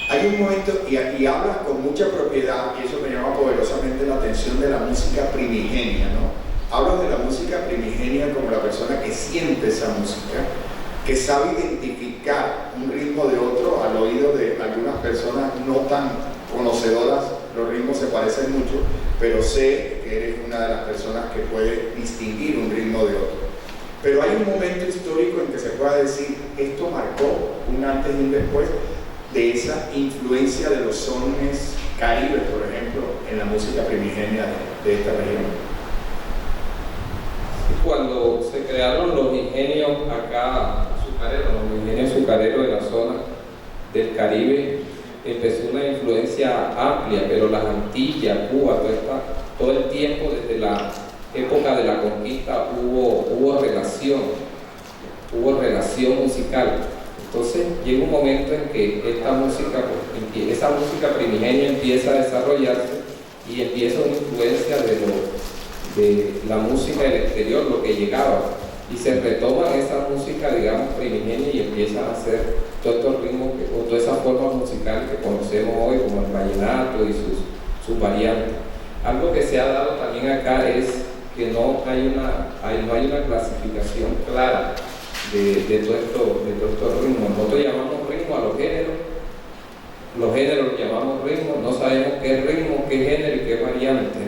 Hay un momento, y hablas con mucha propiedad, y eso me llama poderosamente la atención, de la música primigenia, ¿no? Hablas de la música primigenia como la persona que siente esa música, que sabe identificar un ritmo de otro. Al oído de algunas personas no tan conocedoras, los ritmos se parecen mucho, pero sé que eres una de las personas que puede distinguir un ritmo de otro. Pero hay un momento histórico en que se pueda decir, esto marcó un antes y un después de esa influencia de los sones caribes, por ejemplo, en la música primigenia de esta región. crearon los ingenios acá, los ingenios azucareros de la zona del Caribe, empezó una influencia amplia, pero las Antillas, Cuba, todo el tiempo desde la época de la conquista hubo relación musical. Entonces llega un momento en que esa música primigenia empieza a desarrollarse y empieza una influencia de la música del exterior, lo que llegaba, y se retoma esa música, digamos, primigenia y empiezan a hacer todos estos ritmos o todas esas formas musicales que conocemos hoy, como el vallenato y sus variantes. Algo que se ha dado también acá es que no hay una clasificación clara de todos estos ritmos. Nosotros llamamos ritmo a los géneros los llamamos ritmo, no sabemos qué es ritmo, qué género y qué variante.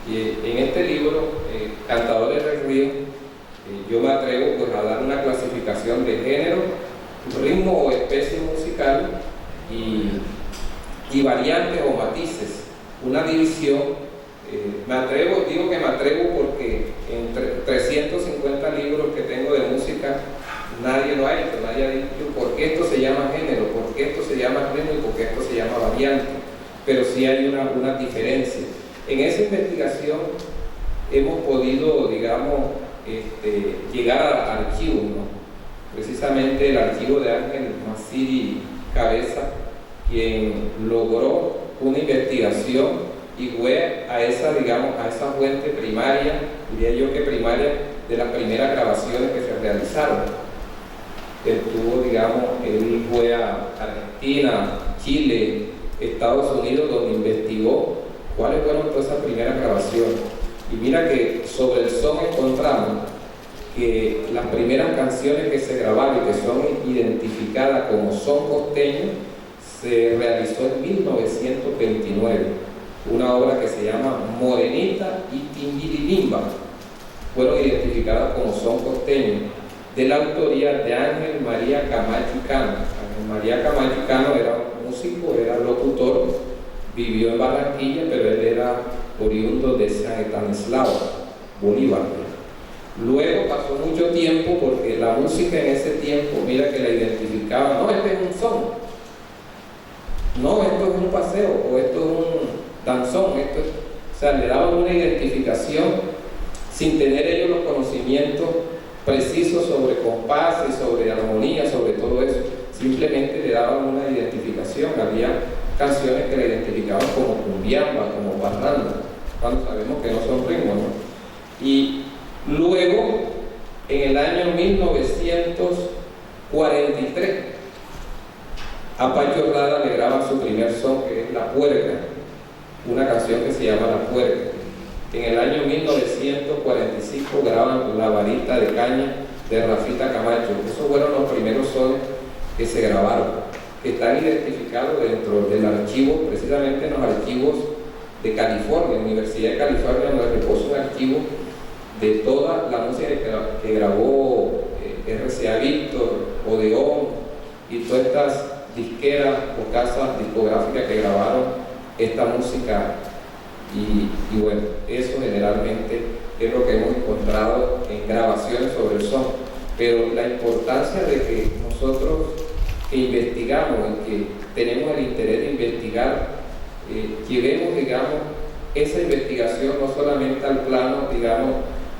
Y en este libro, Cantadores del Río, yo me atrevo pues a dar una clasificación de género, ritmo o especie musical y variantes o matices, una división. Digo que me atrevo porque entre 350 libros que tengo de música, nadie lo ha hecho, nadie ha dicho por qué esto se llama género, por qué esto se llama ritmo y por qué esto se llama variante, pero sí hay una diferencia. En esa investigación hemos podido, digamos, llegar a archivos, ¿no? Precisamente el archivo de Ángel Masiri Cabeza, quien logró una investigación y fue a esa fuente primaria, diría yo que primaria, de las primeras grabaciones que se realizaron. Él fue a Argentina, Chile, Estados Unidos, donde investigó cuáles fueron todas esas primeras grabaciones. Y mira que sobre el son encontramos que las primeras canciones que se grabaron y que son identificadas como son costeño se realizó en 1929. Una obra que se llama Morenita y Timbirilimba, fueron identificadas como son costeños, de la autoría de Ángel María Camacho y Cano. Ángel María Camacho y Cano era músico, era locutor, vivió en Barranquilla, pero él era oriundo de San Estanislao, Bolívar. Luego pasó mucho tiempo porque la música en ese tiempo, mira que la identificaba, no, este es un son, no, esto es un paseo, o esto es un danzón, o sea, le daban una identificación sin tener ellos los conocimientos precisos sobre compás y sobre armonía, sobre todo eso. Simplemente le daban una identificación. Había canciones que la identificaban como cumbiamba, como parranda, cuando sabemos que no son ritmos, ¿no? Y luego, en el año 1943, a Pancho Rada le graban su primer son, que es La Puerca, una canción que se llama La Puerca. En el año 1945 graban La Varita de Caña de Rafita Camacho. Esos fueron los primeros sones que se grabaron, que están identificados dentro del archivo, precisamente en los archivos de California, Universidad de California, donde reposa un archivo de toda la música que grabó RCA Víctor, Odeón y todas estas disqueras o casas discográficas que grabaron esta música. Y bueno, eso generalmente es lo que hemos encontrado en grabaciones sobre el son. Pero la importancia de que nosotros que investigamos y que tenemos el interés de investigar, llevemos, digamos, esa investigación no solamente al plano, digamos,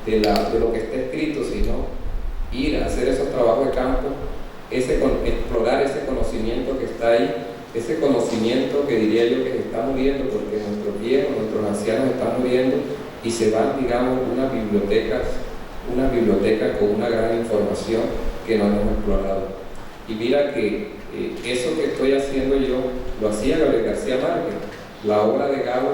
de lo que está escrito, sino ir a hacer esos trabajos de campo, explorar ese conocimiento que está ahí, ese conocimiento que diría yo que se está muriendo porque nuestros viejos, nuestros ancianos están muriendo y se van, digamos, unas bibliotecas con una gran información que no hemos explorado. Y mira que eso que estoy haciendo yo lo hacía Gabriel García Márquez. La obra de Gabo,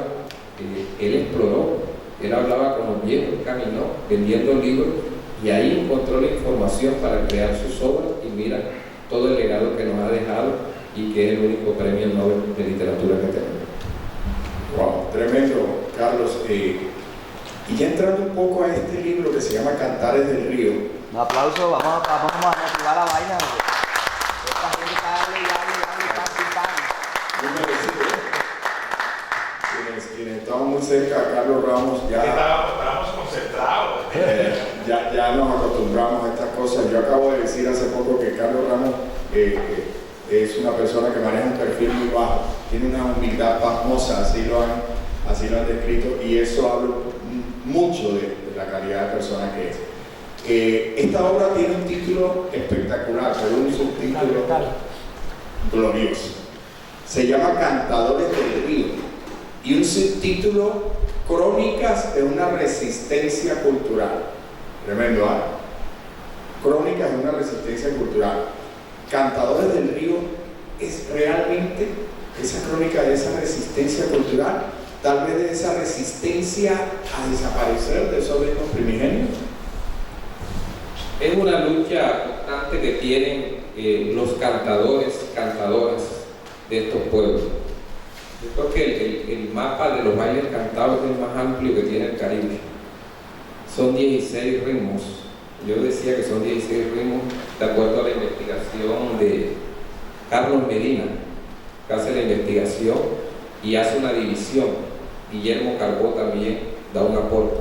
él exploró, él hablaba con los viejos, caminó vendiendo libros y ahí encontró la información para crear sus obras y mira todo el legado que nos ha dejado y que es el único premio Nobel de literatura que tenemos. Wow, tremendo, Carlos. Y ya entrando un poco a este libro que se llama Cantares del Río. Un aplauso, vamos a motivar la vaina. Esta gente está hable y Muy merecido. Quienes estamos muy cerca, Carlos Ramos, ya estábamos concentrados. ya nos decir hace poco que Carlos Ramos es una persona que maneja un perfil muy bajo, tiene una humildad pasmosa, así lo han descrito, y eso habla mucho de la calidad de persona que es. Esta obra tiene un título espectacular, pero un subtítulo glorioso. Se llama Cantadores del Río, y un subtítulo, Crónicas de una resistencia cultural. Tremendo, ¿ah? Crónicas de una resistencia cultural. Cantadores del Río es realmente esa crónica de esa resistencia cultural, tal vez de esa resistencia a desaparecer de esos ritmos primigenios. Es una lucha constante que tienen los cantadores y cantadoras de estos pueblos. Yo creo que el mapa de los bailes cantados es el más amplio que tiene el Caribe. Son 16 ritmos. Yo decía que son 16 ritmos de acuerdo a la investigación de Carlos Medina, que hace la investigación y hace una división. Guillermo Carbó también da un aporte.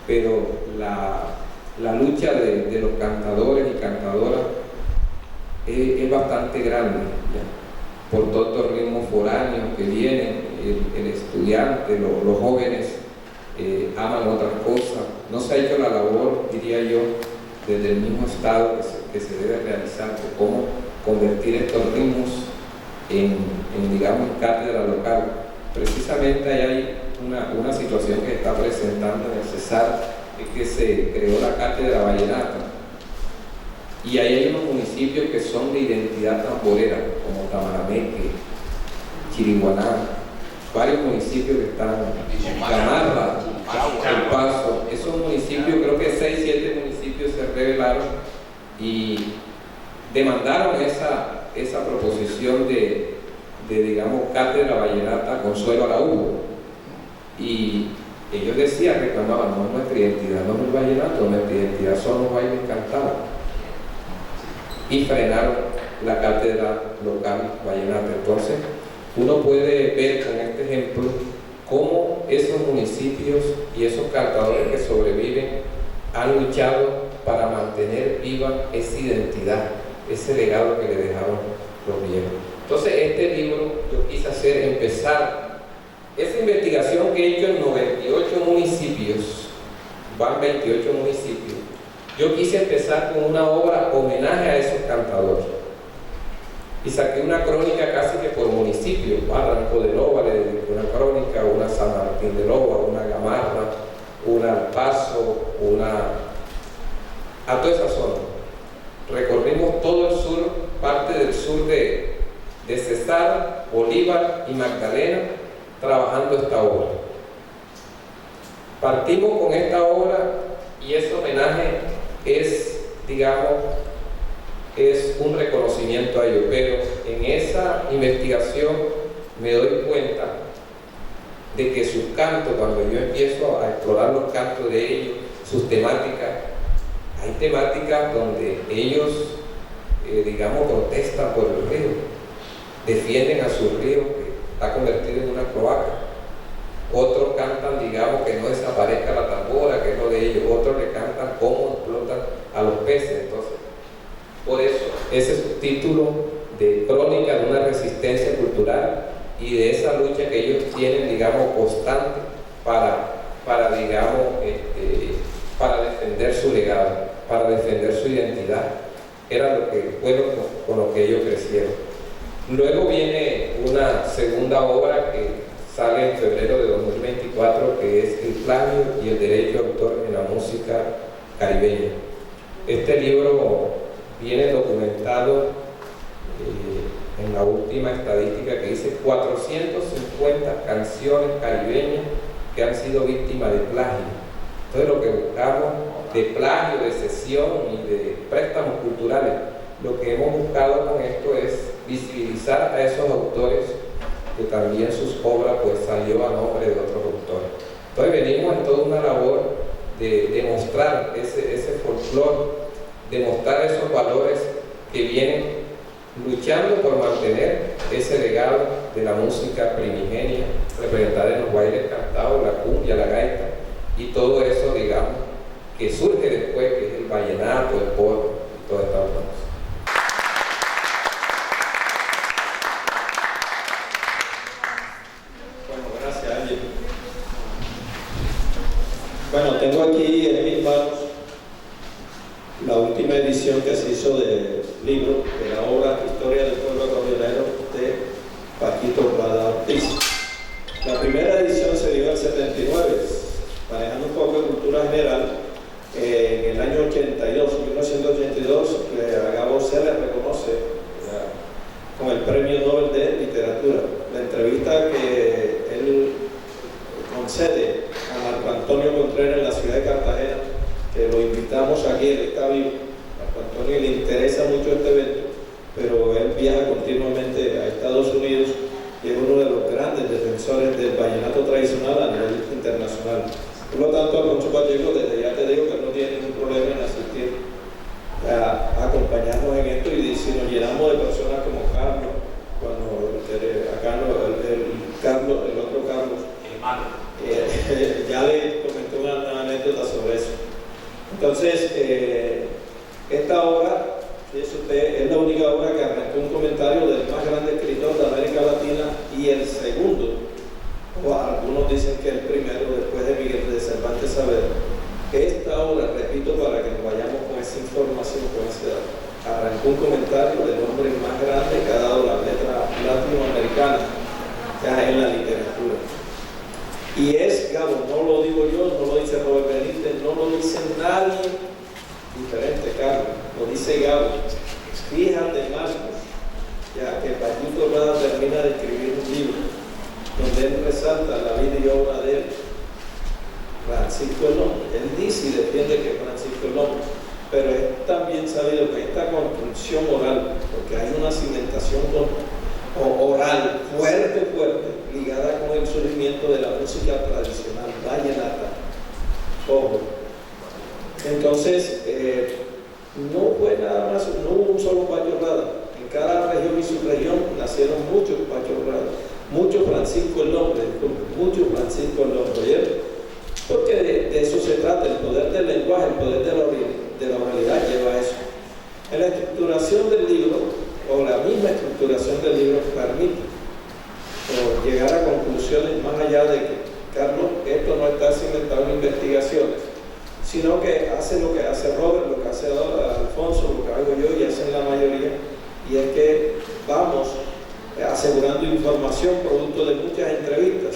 Pero la lucha de los cantadores y cantadoras es bastante grande, ¿ya? Por todos estos ritmos foráneos que vienen, el estudiante, los jóvenes aman otras cosas. No se ha hecho la labor, diría yo, desde el mismo Estado que se debe realizar de cómo convertir estos ritmos en digamos, cátedra local. Precisamente ahí hay una situación que está presentando en el Cesar, es que se creó la cátedra vallenata, y ahí hay unos municipios que son de identidad tamborera, como Tamarameque, Chiriguaná, varios municipios que están, Gamarra, El Paso. Esos municipios, creo que 6, 7 municipios se rebelaron y demandaron esa proposición de digamos, cátedra vallenata Consuelo Araújo. Y ellos decían, reclamaban, no es nuestra identidad, no es el vallenato, nuestra identidad son los bailes cantados. Y frenaron la cátedra local vallenata. Entonces, uno puede ver con este ejemplo cómo esos municipios y esos cantadores que sobreviven han luchado para mantener viva esa identidad, ese legado que le dejaron los viejos. Entonces, este libro yo quise empezar esa investigación que he hecho en 98 municipios, van 28 municipios. Yo quise empezar con una obra homenaje a esos cantadores. Y saqué una crónica casi que por municipio. Barranco de Loba le dediqué una crónica, una San Martín de Loba, una Gamarra, una Al Paso, a toda esa zona. Recorrimos todo el sur, parte del sur de Cesar, Bolívar y Magdalena, trabajando esta obra. Partimos con esta obra y ese homenaje es, digamos, es un reconocimiento a ellos, pero en esa investigación me doy cuenta de que sus cantos, cuando yo empiezo a explorar los cantos de ellos, sus temáticas, hay temáticas donde ellos, digamos, protestan por el río, defienden a su río que está convertido en una cloaca. Otros cantan, digamos, que no desaparezca la tambora, que es lo de ellos. Otros le cantan cómo explotan a los peces. Entonces, por eso, ese subtítulo de Crónica de una resistencia cultural y de esa lucha que ellos tienen, digamos, constante para digamos, para defender su legado, para defender su identidad. Era lo que fue con lo que ellos crecieron. Luego viene una segunda obra que sale en febrero de 2024, que es El plagio y el derecho de autor en la música caribeña. Este libro viene documentado en la última estadística que dice 450 canciones caribeñas que han sido víctimas de plagio. Entonces, lo que buscamos de plagio, de cesión y de préstamos culturales, lo que hemos buscado con esto es visibilizar a esos autores que también sus obras pues salió a nombre de otros autores. Entonces venimos en toda una labor de mostrar ese folclore, de mostrar esos valores que vienen luchando por mantener ese legado de la música primigenia representada en los bailes cantados, la cumbia, la gaita y todo eso, digamos, que surge después, que es el vallenato, el porro y toda esta otra cosa. edición que se hizo del libro de la obra Historia del Pueblo Acordeonero de Paquito Prada Ortiz. La primera edición se dio en el 79, manejando un poco de cultura general. En el año 1982, a Gabo se le reconoce con el Premio Nobel de Literatura. La entrevista que él concede a Marco Antonio Contreras en la ciudad de Cartagena, que lo invitamos aquí, él está vivo. Marco Antonio le interesa mucho este evento, pero él viaja continuamente a Estados Unidos y es uno de los grandes defensores del vallenato tradicional a nivel internacional. Por lo tanto, Alfonso Pacheco, desde ya te digo que no tiene ningún problema en asistir a acompañarnos en esto, y si nos llenamos de personas como Carlos, cuando el otro Carlos, ya le comentó una anécdota sobre eso. Entonces, esta obra, fíjese usted, es la única obra que arrancó un comentario del más grande escritor de América Latina y el segundo, o algunos dicen que el primero, después de Miguel de Cervantes Saavedra. Esta obra, repito, para que nos vayamos con esa información, con ese dato, arrancó un comentario del hombre más grande que ha dado la letra latinoamericana ya en la literatura. Y es Gabo, no lo digo yo, no lo dice Robert Benítez, no lo dice nadie diferente, Carlos, lo dice Gabo. Fíjate, Marcos, ya que Paquito Prada termina de escribir un libro donde él resalta la vida y obra de Francisco el Hombre. Él dice y defiende que Francisco el Hombre, pero es también sabido que esta construcción oral, porque hay una cimentación oral fuerte, ligada con el surgimiento de la música tradicional vallenata. Ojo. Entonces, no fue nada más, no hubo un solo Pacho Prada. En cada región y subregión nacieron muchos Pacho Prada, muchos Francisco el Hombre, muchos Francisco el Hombre. Porque de eso se trata, el poder del lenguaje, el poder de la oralidad lleva a eso. En la estructuración del libro, o la misma estructuración del libro, permite llegar a conclusiones más allá de que, Carlos, esto no está cimentado en investigaciones, sino que hace lo que hace Robert, lo que hace Alfonso, lo que hago yo y hacen la mayoría, y es que vamos asegurando información producto de muchas entrevistas.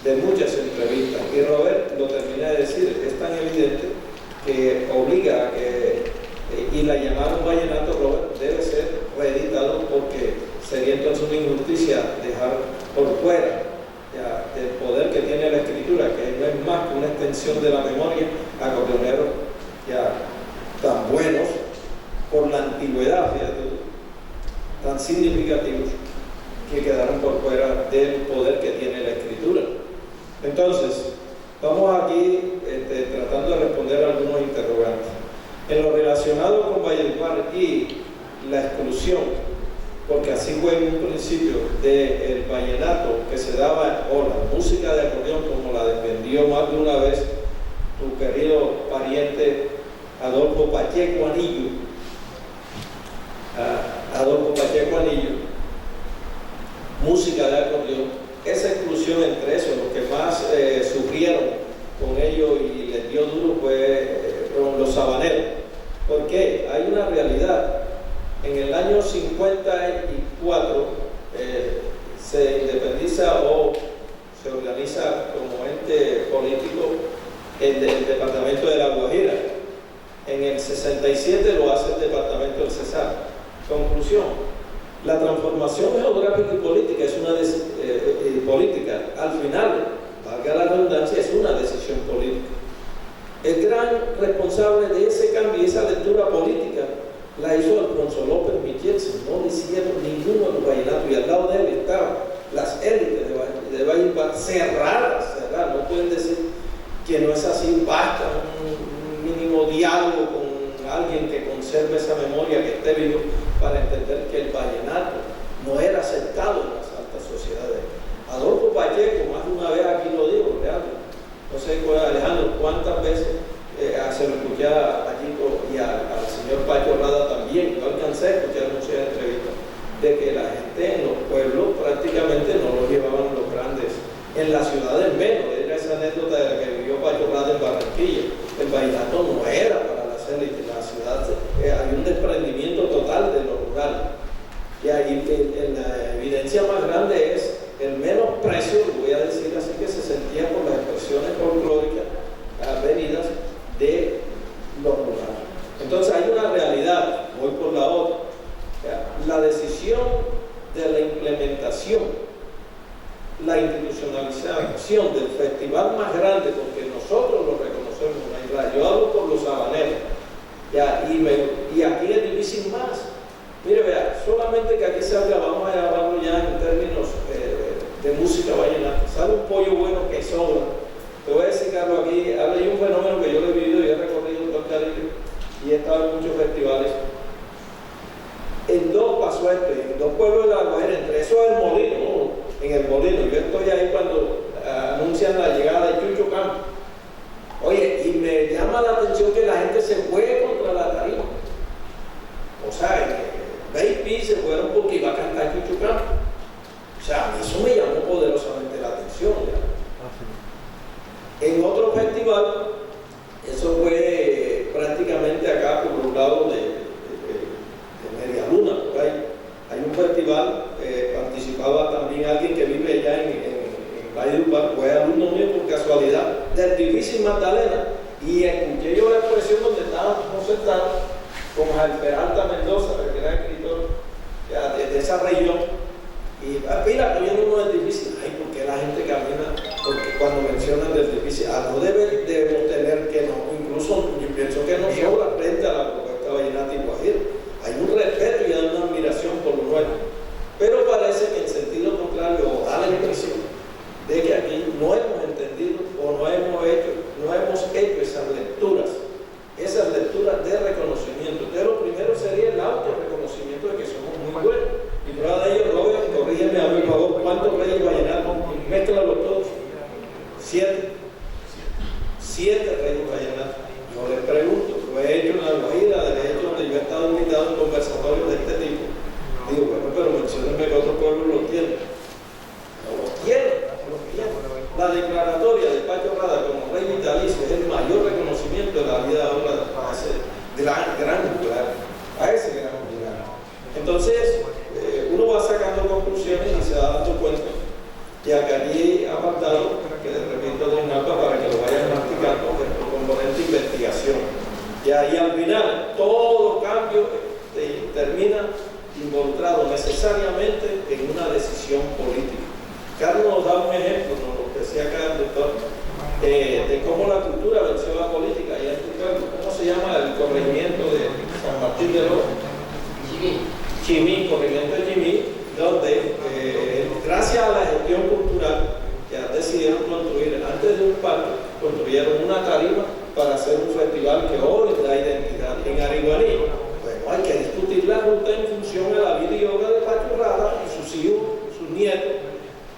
Y Robert lo termina de decir, es tan evidente que obliga a que, y la llamada un vallenato, Robert, debe ser reeditado, porque sería entonces una injusticia dejar por fuera ya el poder que tiene la escritura, que no es más que una extensión de la memoria, acordeoneros ya tan buenos por la antigüedad, fíjate, tan significativos, que quedaron por fuera del poder que tiene la escritura. Entonces, vamos aquí tratando de responder a algunos interrogantes. En lo relacionado con Valledupar y la exclusión, porque así fue en un principio del vallenato que se daba, o la música de acordeón, como la defendió más de una vez tu querido pariente Adolfo Pacheco Anillo. Adolfo Pacheco Anillo, música de acordeón. Esa exclusión entre esos, los que más sufrieron con ello y les dio duro fue los sabaneros. ¿Por qué? Hay una realidad. En el año 54 se independiza o se organiza como ente político el departamento de La Guajira. En el 67 lo hace el departamento del Cesar. Conclusión. La transformación geográfica y política es una política. Al final, valga la redundancia, es una decisión política. El gran responsable de ese cambio y esa lectura política la hizo Alfonso López Michelsen. No lo hicieron ninguno de los vallenatos, y al lado de él estaban las élites de Valledupar cerradas. No pueden decir que no es así. Basta un mínimo diálogo con alguien que conserve esa memoria, que esté vivo, para entender que el vallenato no era aceptado en las altas sociedades. Adolfo Pacheco, más de una vez aquí lo digo, realmente. No sé, Alejandro, cuántas veces se lo escuché a Pacheco y al señor Pacho Prada también. Yo alcancé a escuchar muchas entrevistas de que la gente en los pueblos prácticamente no los llevaban los grandes, en las ciudades menos. Era esa anécdota de la que vivió Pacho Prada en Barranquilla. El vallenato no era para las élites, la ciudad y aquí es difícil más. Mire, vea, solamente que aquí salga, vamos a llamarlo ya en términos de música vallenata, sale un pollo bueno que sobra. Te voy a decir, Carlos, aquí hay un fenómeno que yo lo he vivido y he recorrido todo el Caribe y he estado en muchos festivales. En dos pasó esto, en dos pueblos de La Guajira, entre esos el Molino, ¿no? En el Molino. Yo estoy ahí cuando anuncian la llegada de Chucho Campos. Oye, y me llama la atención que la gente se fue contra la tarima. O sea, Baby se fueron porque iba a cantar Chucho Campos. O sea, a mí eso me llamó poderosamente la atención. En otro festival, eso fue prácticamente acá por un lado de Media Luna, por ahí. Hay un festival, participaba también alguien que vive allá en Valle del Par, fue alumno mío por casualidad, del difícil Magdalena, y escuché yo la expresión donde estábamos sentados con Jaime Peralta Mendoza, que era escritor de esa región, y mira, oyendo uno del difícil, ay, ¿por qué la gente camina? Porque cuando mencionan del difícil, algo debemos tener que no, incluso yo pienso que no sobra frente a la propuesta vallenata y guajira. Hay un respeto y hay una admiración por lo nuestro, pero parece que en sentido contrario da la impresión de que aquí no hemos entendido o no hemos hecho esas lecturas de reconocimiento. Entonces lo primero sería el autorreconocimiento de que somos muy buenos. Y prueba de ello, Robert, corrígeme a mi favor, ¿cuántos reyes vallenatos? Mézclalos todos. 7 reyes vallenatos. Yo les pregunto, lo he hecho en La Guajira, de hecho donde yo he estado invitado en conversatorios de este tipo. Digo, bueno, pero menciónenme que otros pueblos los tienen. No los tienen. La declaratoria de Pacho Rada como rey vitalicio es el mayor reconocimiento de la vida ahora a ese gran juglar. Entonces, uno va sacando conclusiones y se va dando cuenta que aquí ha faltado, que les repito de un mapa para que lo vayan practicando, el componente de investigación. Y al final, todo cambio termina involucrado necesariamente en una decisión política. Carlos nos da un ejemplo, nos lo decía acá el doctor, de cómo la cultura venció la política. Y ¿cómo se llama el corregimiento de San Martín de Oro? Chimí, corregimiento de Chimí, donde gracias a la gestión cultural que decidieron construir antes de un parque, construyeron una tarima para hacer un festival que hoy da identidad. En Ariguaní, bueno, hay que discutir la ruta en función de la vida y obra de Pacho Rada y sus hijos, sus nietos,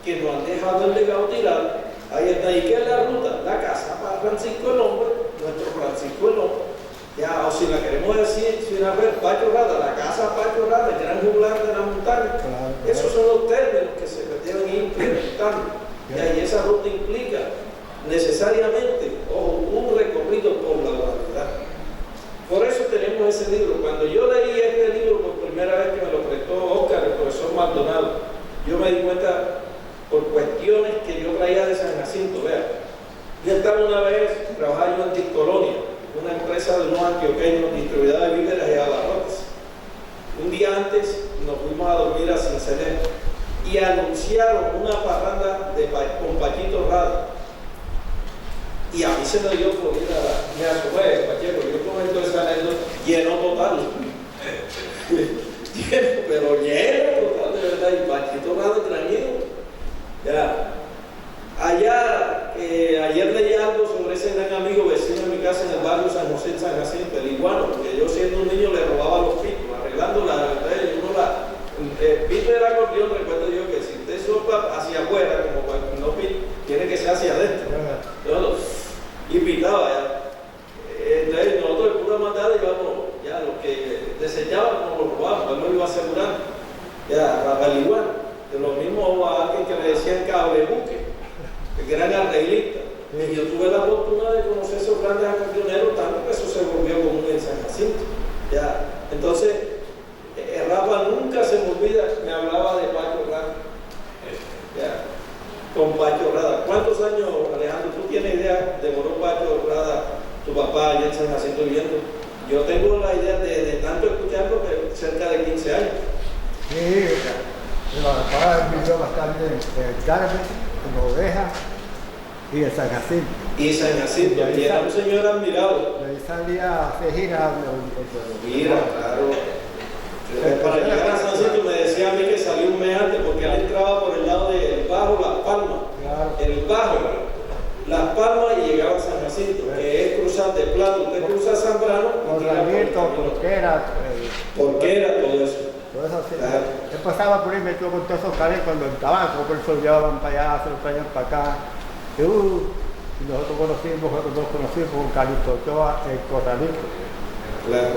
que nos han dejado el legado tirado. Ahí está, ¿y qué es la ruta? La casa para Francisco el Hombre, nuestro Francisco el Hombre. Ya, o si la queremos decir, si una vez Pacho Rada, la casa Pacho Rada, el gran juglar de la montaña. Esos son los términos que se deben ir implementando. Y esa ruta implica necesariamente, un recorrido por la oralidad. Por eso tenemos ese libro. Cuando yo leí este libro por primera vez que me lo prestó Oscar, el profesor Maldonado, yo me di cuenta por cuestiones que yo traía de San Jacinto. Vea, yo estaba una vez trabajando en Discolonia, una empresa de unos antioqueños distribuidora de víveres y abarrotes. Un día antes nos fuimos a dormir a Cincelejo y anunciaron una parranda con Pachito Rada. Y a mí se me dio por ir me asomé, Pacheco, yo comento esa anécdota, lleno total. Pero lleno total, de verdad, y Pachito Rada tranquilo. Ya. Allá, ayer leí algo sobre ese gran amigo vecino de mi casa en el barrio San José, en San Jacinto, el iguano, porque yo siendo un niño le robaba los pitos, arreglando pito era acordeón, recuerdo yo que si usted sopla hacia afuera, como cuando no pito, tiene que ser hacia adentro. Y pitaba ya. Entonces nosotros de pura maldad íbamos, ya los que desechaban nos lo robábamos, él no iba asegurando. Ya, Rafael iguano, de lo mismo a alguien que le decían cabrebuque, que eran arreglistas. Y yo tuve la fortuna de conocer esos grandes acordeoneros, tanto que eso se volvió común en San Jacinto. Ya. Entonces, Rafa nunca se me olvida, me hablaba de Pacho Rada. Ya. Con Pacho Rada. ¿Cuántos años, Alejandro, tú tienes idea de moró Pacho Rada, tu papá allá en San Jacinto viviendo? Yo tengo la idea de tanto escucharlo que cerca de 15 años. Sí, mi papá vivió bastante en el Carmen, en Oveja, Y en San Jacinto. Y San Jacinto, y era un señor admirado. De ahí salía a hacer giras. Mira, claro. Para llegar a San Jacinto me decía a mí que salió un mes antes porque él entraba por el lado del Bajo, Las Palmas. Claro. El Bajo, Las Palmas y llegaba a San Jacinto, que es cruzar de Plato. Usted cruza Zambrano. Corralito, Porquera. Porquera, todo eso. Todo eso así. Claro. Él pasaba por ahí metido con todos esos caras cuando el tabaco, por eso llevaban para allá, se lo traían para acá. Y nosotros nos conocimos con Calixto Ochoa en Corralito. Claro.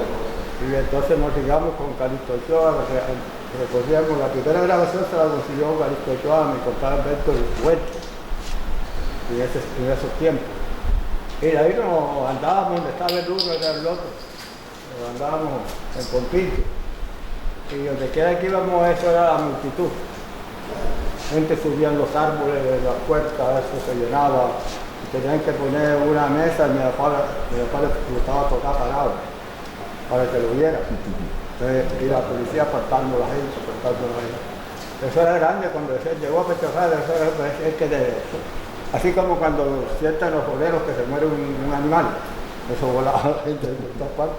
Y entonces nos llegamos con Calixto Ochoa, recordíamos la primera grabación se la consiguió Calixto Ochoa, mi compadre Alberto Huerta, en esos tiempos. Y de ahí nos andábamos donde estaba el uno y el otro, nos andábamos en Pompito. Y donde quiera que íbamos, eso era la multitud. Gente subía en los árboles de las puertas, eso se llenaba. Y tenían que poner una mesa y mi papá le gustaba tocar parado para que lo vieran. Y la policía apartando a la gente. Eso era grande cuando llegó a Petrojada, así como cuando sientan los boleros que se muere un animal, eso volaba la gente de todas partes.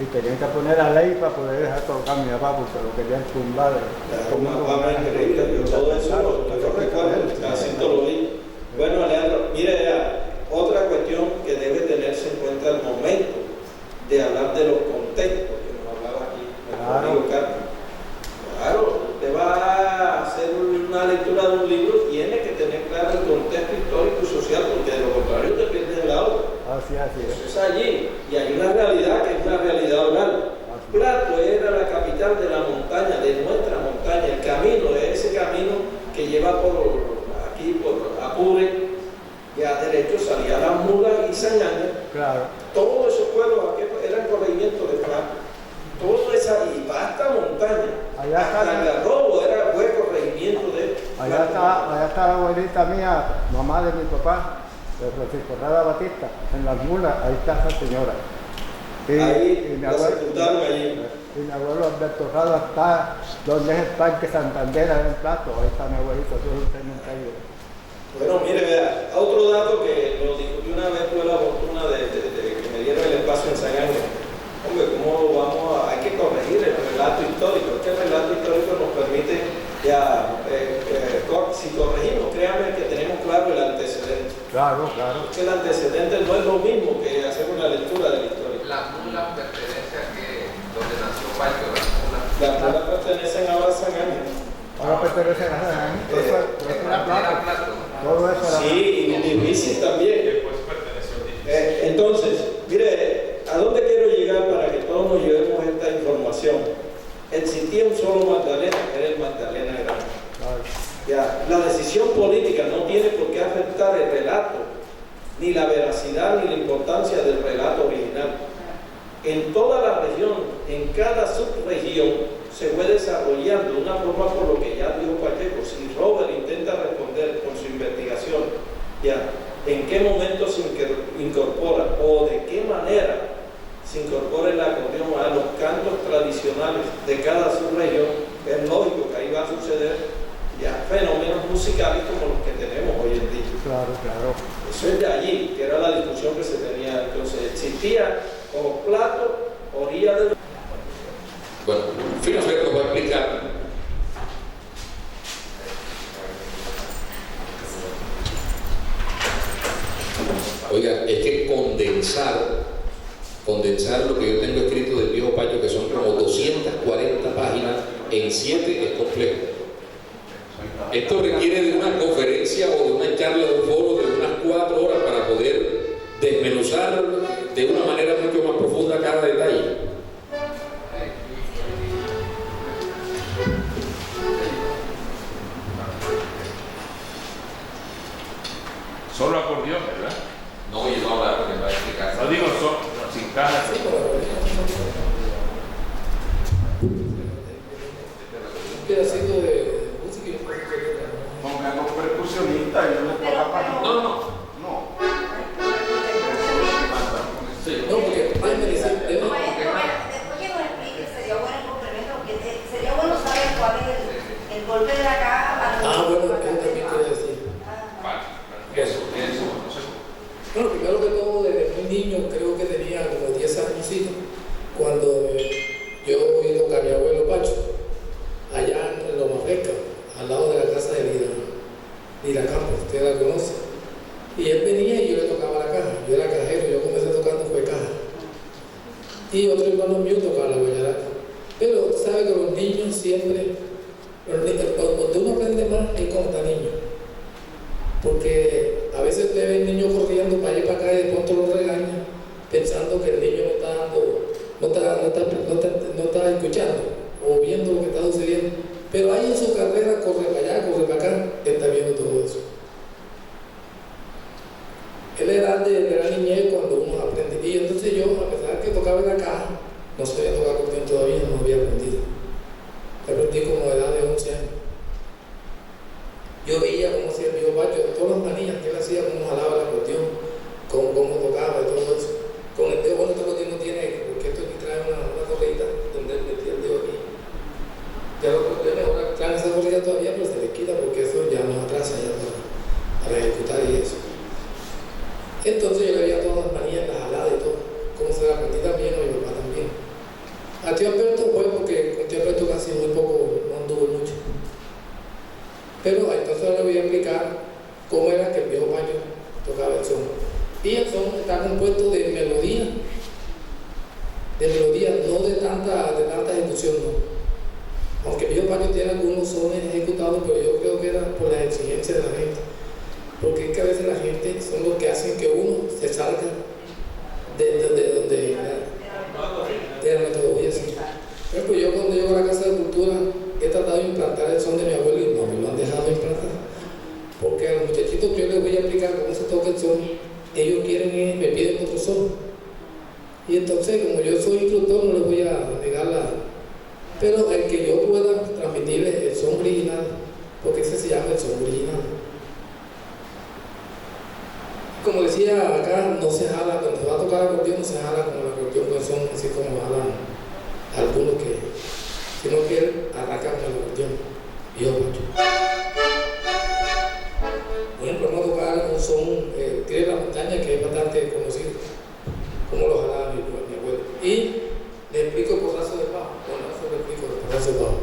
Y tenían que poner la ley para poder dejar tocar a mi papá porque lo querían tumbar. Todo eso lo recuerdo, casi todo lo vi. Bueno, Alejandro, mire, otra cuestión que debe tenerse en cuenta al momento de hablar de los contextos que nos hablaba aquí el amigo Carlos. Claro, usted va a hacer una lectura de un libro, tiene que tener claro el contexto histórico y social, porque de lo contrario te pierdes la obra. Así es. Eso es allí, y hay una realidad que es una realidad oral. Plato era la capital de la montaña, de nuestra montaña, el camino, ese camino que lleva por aquí, por Apure, y a derecho salía Las Mulas y Sañaña. Claro. Todos esos pueblos aquí eran corregimientos de Plato. Todo esa y vasta montaña. Hasta el Garrobo fue corregimiento de Plato. Allá está la abuelita mía, mamá de mi papá, de Francisco Rada Batista, en Las Mulas, ahí está esa señora. Ahí la sepultaron allí. Y mi abuelo Alberto Rada está donde es el Parque Santander en Plato, ahí está mi abuelito, todo es un cementerio. Bueno, mire, vea, otro dato que lo discutí una vez, tuve la fortuna de que me dieron el espacio en San Ángel. Hombre, ¿cómo vamos hay que corregir el relato histórico? Es que el relato histórico nos permite si corregimos, créanme que tenemos claro el antecedente. Claro. Es que el antecedente no es lo mismo que hacer una lectura de la historia. Las mulas pertenecen a que donde nació Pacho, las mulas. Las mulas pertenecen ahora a San Ángel. Ahora pertenece a San Ángel. Eso era Plato. Todo eso era. Sí, y difícil también. Después perteneció Entonces, mire, ¿a dónde quiero llegar para que todos nos llevemos esta información? Existía un solo Magdalena, era el Magdalena Grande. Ya, la decisión política no tiene por qué afectar el relato, ni la veracidad ni la importancia del relato original. En toda la región, en cada subregión, se fue desarrollando de una forma por lo que ya dijo Pacheco. Si Robert intenta responder con su investigación, ya, en qué momento se incorpora o de qué manera se incorpora el acordeón a los cantos tradicionales de cada subregión, es lógico que ahí va a suceder ya fenómenos musicales como los que tenemos hoy en día. Claro. Eso es de allí, que era la discusión que se tenía. Entonces existía como Plato, orilla del... Bueno, finalmente nos va a explicar oiga, es que condensar lo que yo tengo escrito del viejo Pacho, que son como 240 páginas en 7, es complejo. Esto requiere de una conferencia o de una charla de un foro de unas 4 horas para poder desmenuzar de una manera mucho más profunda cada detalle. Solo acordeón, ¿verdad? No, yo no hablar porque va a explicar. No digo sin caja. Un pedacito de música y después Pongamos percusionista y no toca No. Sí. No, porque déjame decir, Después que nos explique, sería bueno el complemento, porque sería bueno saber cuál es el golpe de la caja. bueno, eso también quiere decir. Pues 3 años, cuando yo voy a tocar a mi abuelo Pacho, allá en Loma Fresca, al lado de la casa de Lira Campos, usted la conoce. Y él venía y yo le tocaba la caja, yo era cajero, yo comencé tocando fue caja. Y otro hermano mío tocaba la guayaraca. Pero tú sabes que los niños siempre, donde uno aprende más es cuando está niño. Porque a veces usted ve el niño corriendo para allá y para acá y de pronto lo regaña, pensando que el niño no está escuchando o viendo lo que está sucediendo. Pero ahí en su carrera, corre para allá, corre para acá, está viendo todo eso. Él era de la niñez cuando uno aprende. Y entonces yo, a pesar de que tocaba en la caja, no sabía tocar acordeón todavía, no había aprendido. Aprendí como a edad de 11 años. Yo veía cómo hacía el viejo Pacho, todas las manías que él hacía, cómo jalaba el acordeón, cómo tocaba y todo eso. Con el dedo, bueno, este acordeón no tiene, porque esto aquí trae una correita donde él metía el dedo aquí. Ya los acordeones ahora traen esa correita todavía, pero se les quita porque eso ya nos atrasa ya para ejecutar y eso. Entonces yo le veía todas las manías, las jaladas y todo, cómo se la aprendí también, a mi papá también. A tío Alberto fue porque con tío Alberto casi muy poco, no anduvo mucho. Pero entonces le voy a explicar cómo era que el viejo Pacho tocaba el son. Y el son está compuesto de melodía, no de tanta ejecución, no. Aunque el viejo Pacho tiene algunos sones ejecutados, pero yo creo que era por las exigencias de la gente. Porque es que a veces la gente son los que hacen que uno se salga de la metodología. Sí. Pero yo cuando llego a la Casa de Cultura he tratado de implantar el son de mi abuelo y no me lo han dejado implantar. Porque a los muchachitos que yo les voy a explicar cómo se toca el son, ellos quieren, me piden otro son. Y entonces, como yo soy instructor, no les voy a negar pero el que yo pueda transmitirles el son original, porque ese se llama el son original. Como decía acá, no se jala, cuando se va a tocar el acordeón no se jala como el acordeón con son, así como jalan algunos sino que él arranca con el acordeón. Y yo mucho. Por ejemplo, vamos a tocar un son, Tire la Montaña, que es bastante conocido, como lo jalaba mi abuelo. Y le explico el porrazo de bajo, le explico el porrazo de bajo.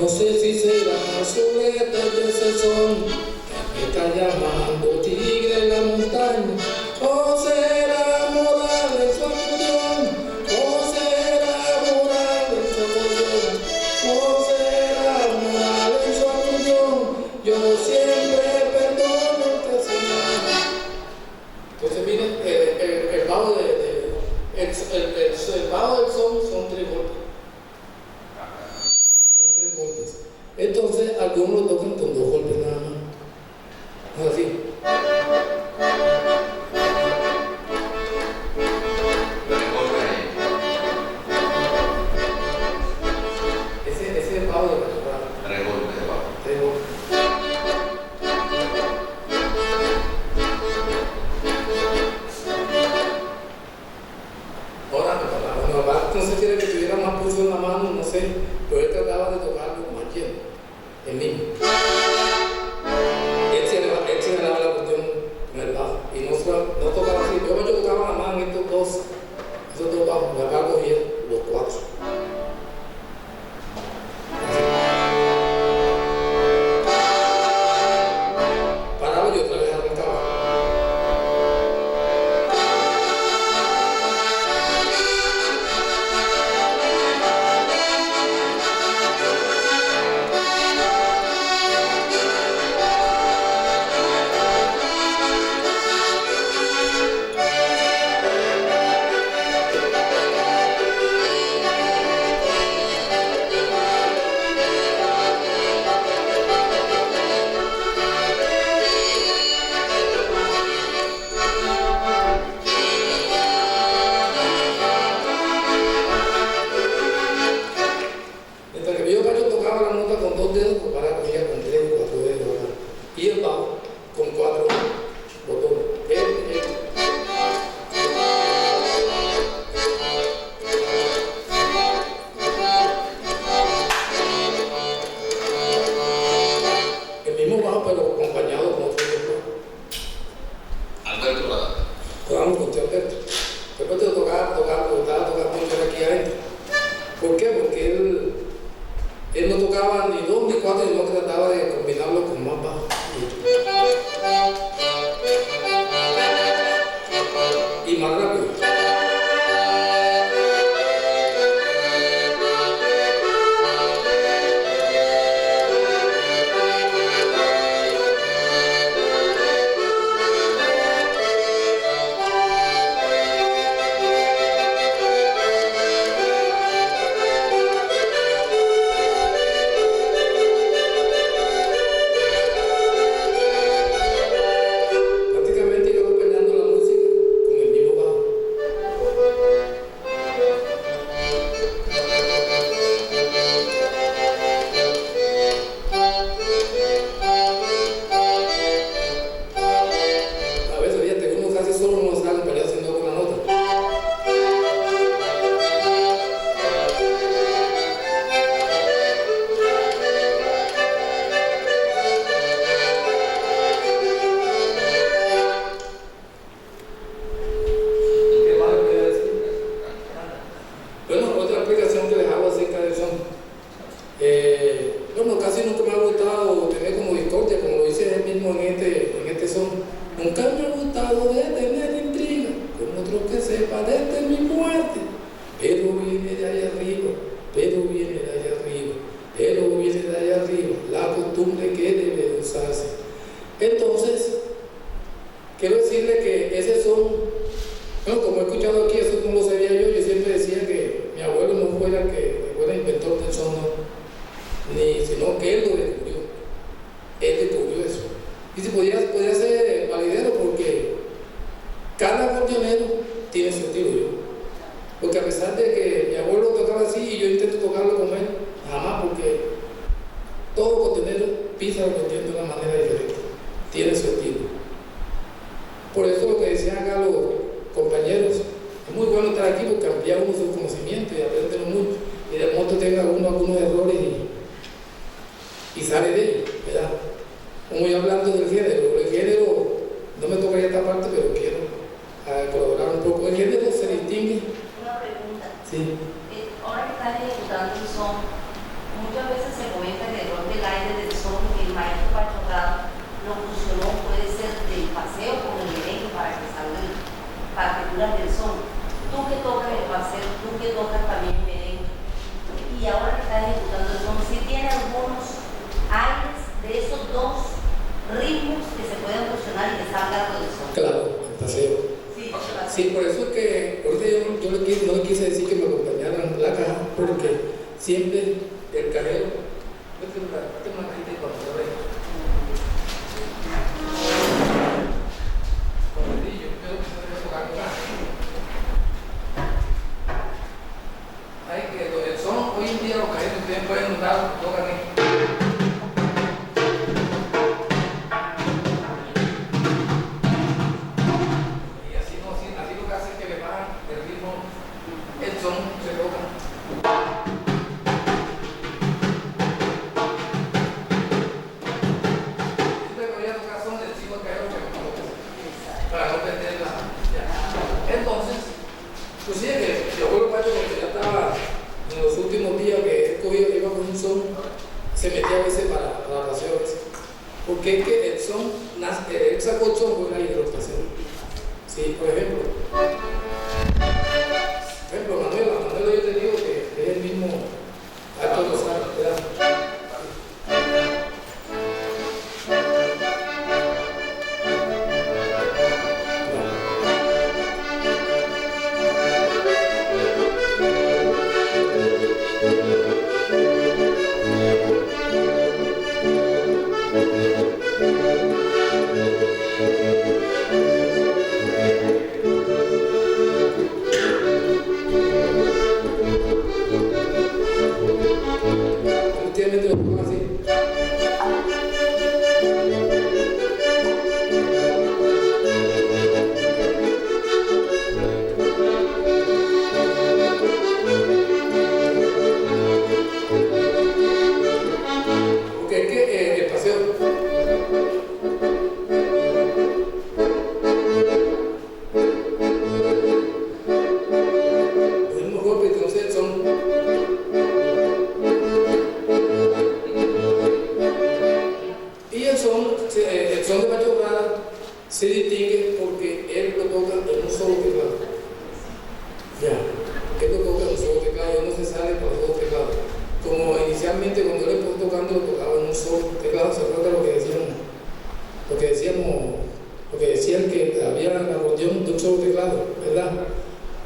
No sé si será soleta de ese son que me está llamando tigre en la montaña, o será moral en su acordeón, o será moral en su acordeón, o será moral en su acordeón, yo siempre perdono que se llama. Entonces miren, el bajo el bajo del son son 3 golpes. Entonces, algunos lo tocan con 2 golpes nada más. Así. Ese es el bajo de la temporada. 3 golpes de bajo. 3 golpes. Ahora, mi papá no sé si era que tuviera más pulso en la mano, no sé, pero él trataba de tocarlo más lleno, el mismo. Él se ganaba la cuestión con el bajo y no tocaba así. Yo tocaba la mano en esos dos bajos, mi papá cogía los 4. Paraba y otra vez arrancaba. que trataba de combinarlo con más bajo. Y más rápido. Prácticamente yo acompañando la música con el mismo bajo. A veces, fíjate, uno casi solo no sabe pelear haciendo una nota. ¿Qué más quiere decir? Bueno, otra explicación que les hago acerca del son. Bueno, casi nunca me ha gustado tener como discordia, como lo dice él mismo en este son. Nunca me ha gustado de tener intriga con otro que sepa desde mi muerte. Pero viene de allá arriba, pero viene de allá arriba, pero viene de allá arriba, la costumbre que debe de usarse. Entonces, quiero decirle que ese son, bueno, como he escuchado aquí, eso no lo sabía yo siempre decía que mi abuelo no fuera el que fuera inventor del son, sino que él lo descubrió. Él descubrió eso. Y si podía ser validero porque cada acordeonero tiene su estilo yo. Porque a pesar de que mi abuelo tocaba así y yo intento tocarlo con él, jamás, porque todo acordeonero pisa el acordeón de una manera diferente. Tiene su estilo. Por eso lo que decían acá los compañeros, es muy bueno estar aquí porque amplía uno sus conocimientos y aprende mucho. Y de modo tenga uno algunos errores y sale de ellos, ¿verdad? Como yo hablando del género, no me toca ya esta parte, pero quiero colaborar un poco. El género se distingue. Una pregunta. Sí. Ahora que estás ejecutando el son, muchas veces se comenta que el rol del aire del son que el maestro Pachorrado lo fusionó puede ser del paseo con el merengue para que salgan partituras del son. Tú que tocas el paseo, tú que tocas también el merengue, y ahora que estás ejecutando el son, ¿sí tiene algunos aires de esos dos ritmos que se pueden fusionar y que salgan del son? Claro, el paseo. Sí, por eso es que ahorita yo no le quise decir que me acompañaran la caja, porque siempre el cajero, Hay que el son, hoy en día los cajeros ustedes pueden notar, tocan esto. Inclusive que mi abuelo Pacho, cuando ya estaba en los últimos días que él iba con un son, se metía a veces para la paseo a veces. Porque es que el son, él sacó el son por ahí de los paseos. Sí, por ejemplo, Manuela, yo te digo que es el mismo Alto Rosario, ¿verdad?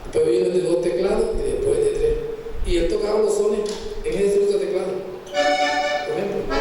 Después vino el de 2 teclados y después el de 3. Y él tocaba los sones en ese truco de teclado. Por ejemplo.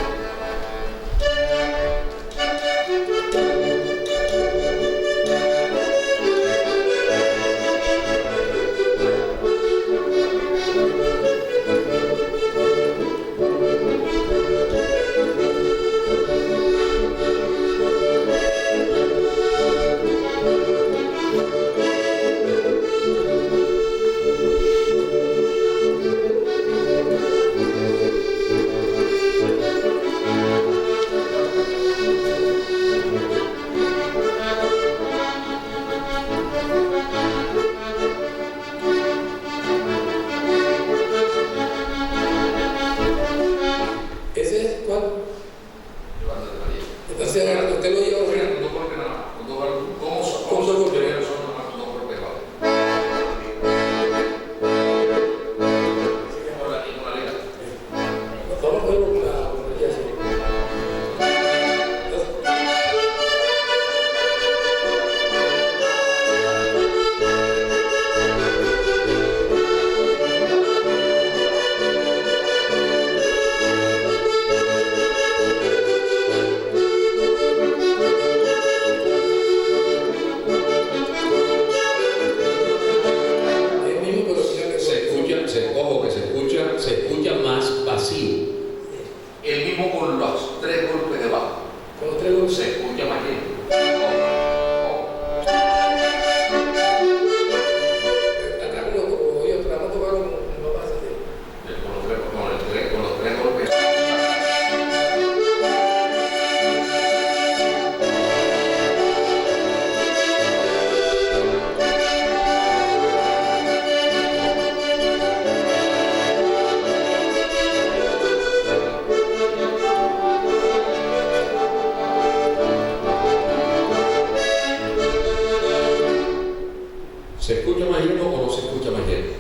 ¿Se escucha más lleno o no se escucha más lleno?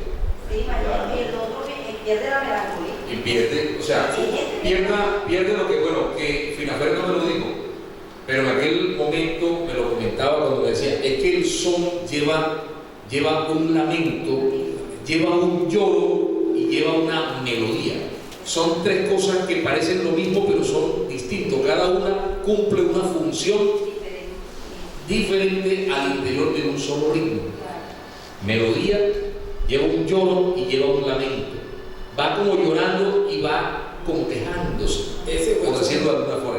Sí, mayor, y el otro que pierde la melancolía. Y pierde, o sea, pierde lo que, bueno, que Finafer no me lo dijo, pero en aquel momento me lo comentaba cuando me decía, es que el son lleva un lamento, lleva un lloro y lleva una melodía. Son tres cosas que parecen lo mismo, pero son distintos. Cada una cumple una función diferente al interior de un solo ritmo. Melodía lleva un lloro y lleva un lamento. Va como llorando y va como quejándose, por decirlo de alguna forma.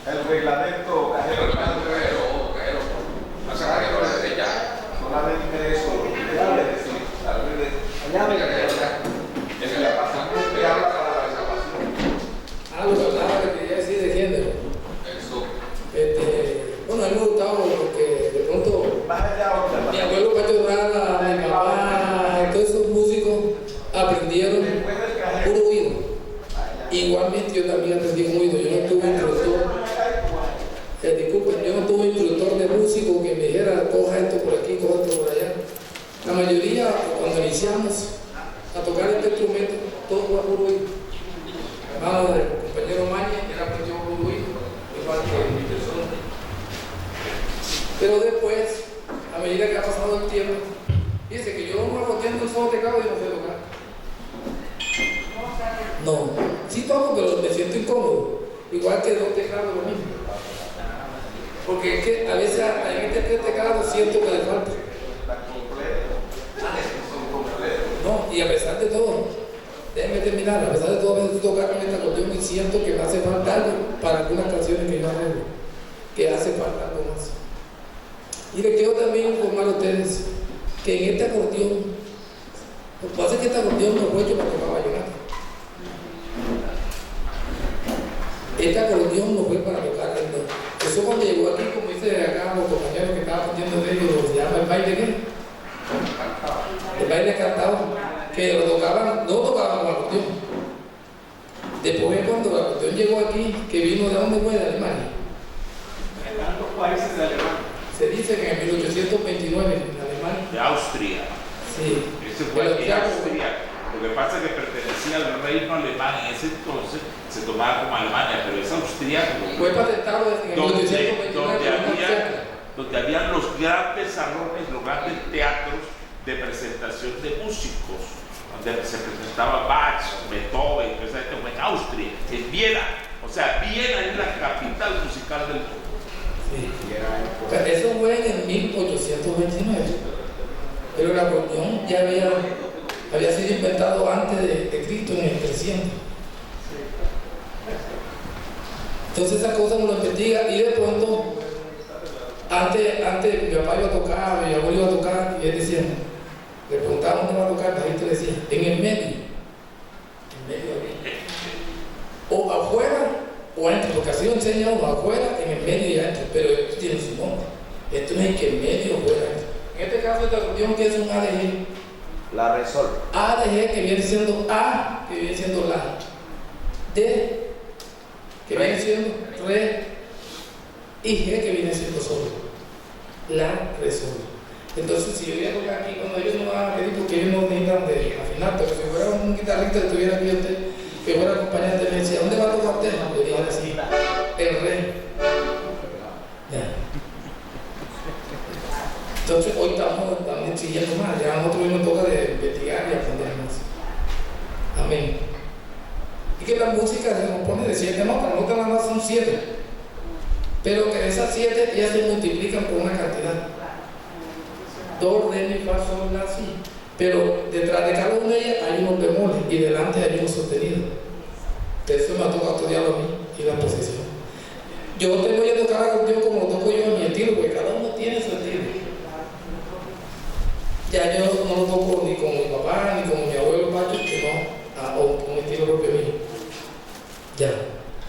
El Igualmente yo también aprendí un oído. Yo no tuve instructor, disculpen, yo no tuve instructor de músico que me dijera coja esto por aquí, coja esto por allá. La mayoría, cuando iniciamos a tocar este instrumento, todo fue por oído. Hermano del compañero Maña, él aprendió por oído, igual que mi persona. Pero después, a medida que ha pasado el tiempo, dice que yo no me agoteando un solo teclado y no sé tocar. No, sí toco, pero me siento incómodo. Igual que dos teclados lo mismo. Porque es que a veces en este teclado siento que le falta. No, y a pesar de todo, déjenme terminar, a pesar de todo, a veces tocar con esta acordeón y siento que me hace falta algo para algunas canciones que yo arreglo, que hace falta algo más. Y les quiero también informar a ustedes que en este acordeón, lo que pasa es que este acordeón no fue hecho para tocar vallenato. Este acordeón no fue para tocar esto. Eso cuando llegó aquí, como dice acá los compañeros que estaban aprendiendo de ellos, se llama el baile ¿qué? El baile cantado, que lo tocaban, no tocaban con acordeón. Después cuando el acordeón llegó aquí, que vino de dónde fue, de Alemania. En tantos países de Alemania. Se dice que en 1829 en Alemania. De Austria. Sí. Ese fue el Austria. Lo que pasa es que pertenecía al reino alemán en ese entonces, se tomaba como Alemania, pero es austríaco. Fue patentado en 1829. Donde habían los grandes salones, los grandes teatros de presentación de músicos, donde se presentaba Bach, Beethoven, esa gente fue en Austria, en Viena. O sea, Viena es la capital musical del mundo. Sí. Eso fue en 1829. Pero el acordeón ya había sido inventado antes de Cristo, en el 300. Entonces esa cosa uno lo investiga y de pronto, antes mi papá iba a tocar, mi abuelo iba a tocar y él decía, le preguntaba dónde va a tocar, la gente decía, en el medio o afuera o adentro, porque así lo enseña uno, afuera, en el medio y adentro, pero esto tiene su nombre. Esto no es que en medio o fuera. En este caso el acordeón que es un ADG. La resol. ADG que viene siendo A, que viene siendo la. D, que viene siendo re. Y G, que viene siendo sol. La, re, sol. Entonces, si yo voy a tocar aquí, cuando ellos no van a pedir, porque ellos no necesitan de afinar, pero si fuera un guitarrista que estuviera aquí, que fuera acompañante, me decía, ¿dónde va a tocar usted? Yo digo así, el re. Ya. Entonces, hoy estamos también siguiendo más, ya a nosotros nos toca de investigar y aprender más. Amén. Y que la música se compone de 7 notas, las notas nada más son 7, pero que esas 7 ellas se multiplican por una cantidad. Do, re, mi, fa, sol, la, si. Pero detrás de cada una de ellas hay unos bemoles y delante hay unos sostenidos. Eso me ha tocado estudiarlo a mí y la posición. Yo te voy a tocar acordeón como lo toco yo en mi estilo, porque cada uno tiene su estilo. Ya yo no lo toco ni como mi papá, ni como mi abuelo Pacho, sino o con un estilo propio mío. Ya,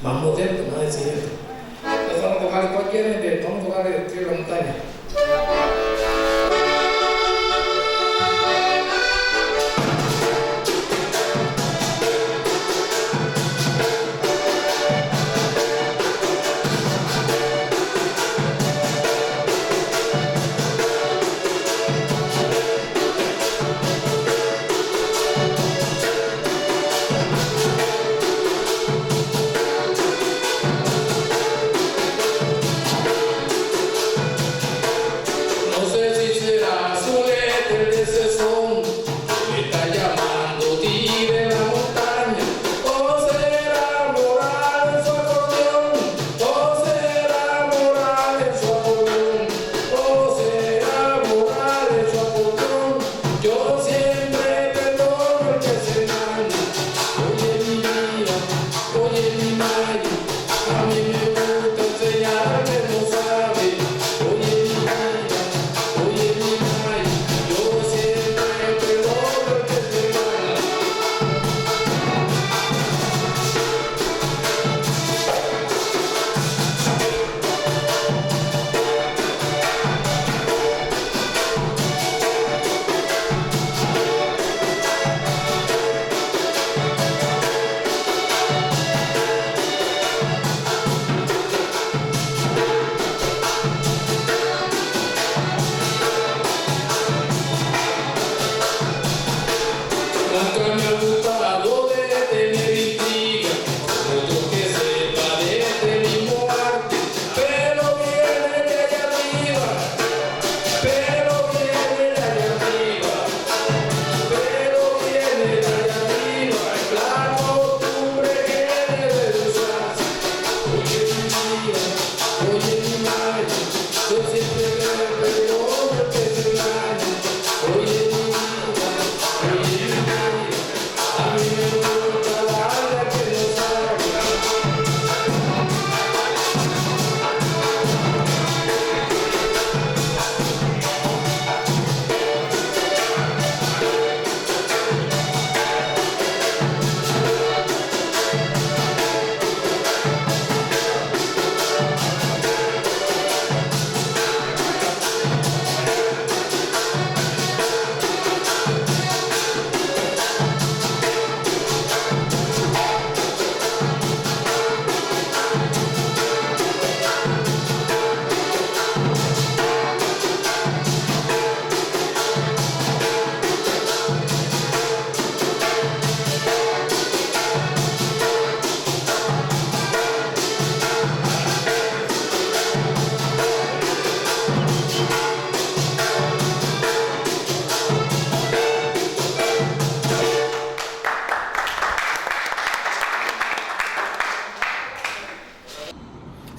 más moderno, más exigente. Entonces vamos a tocar cualquier, vamos a tocar el trío de la montaña.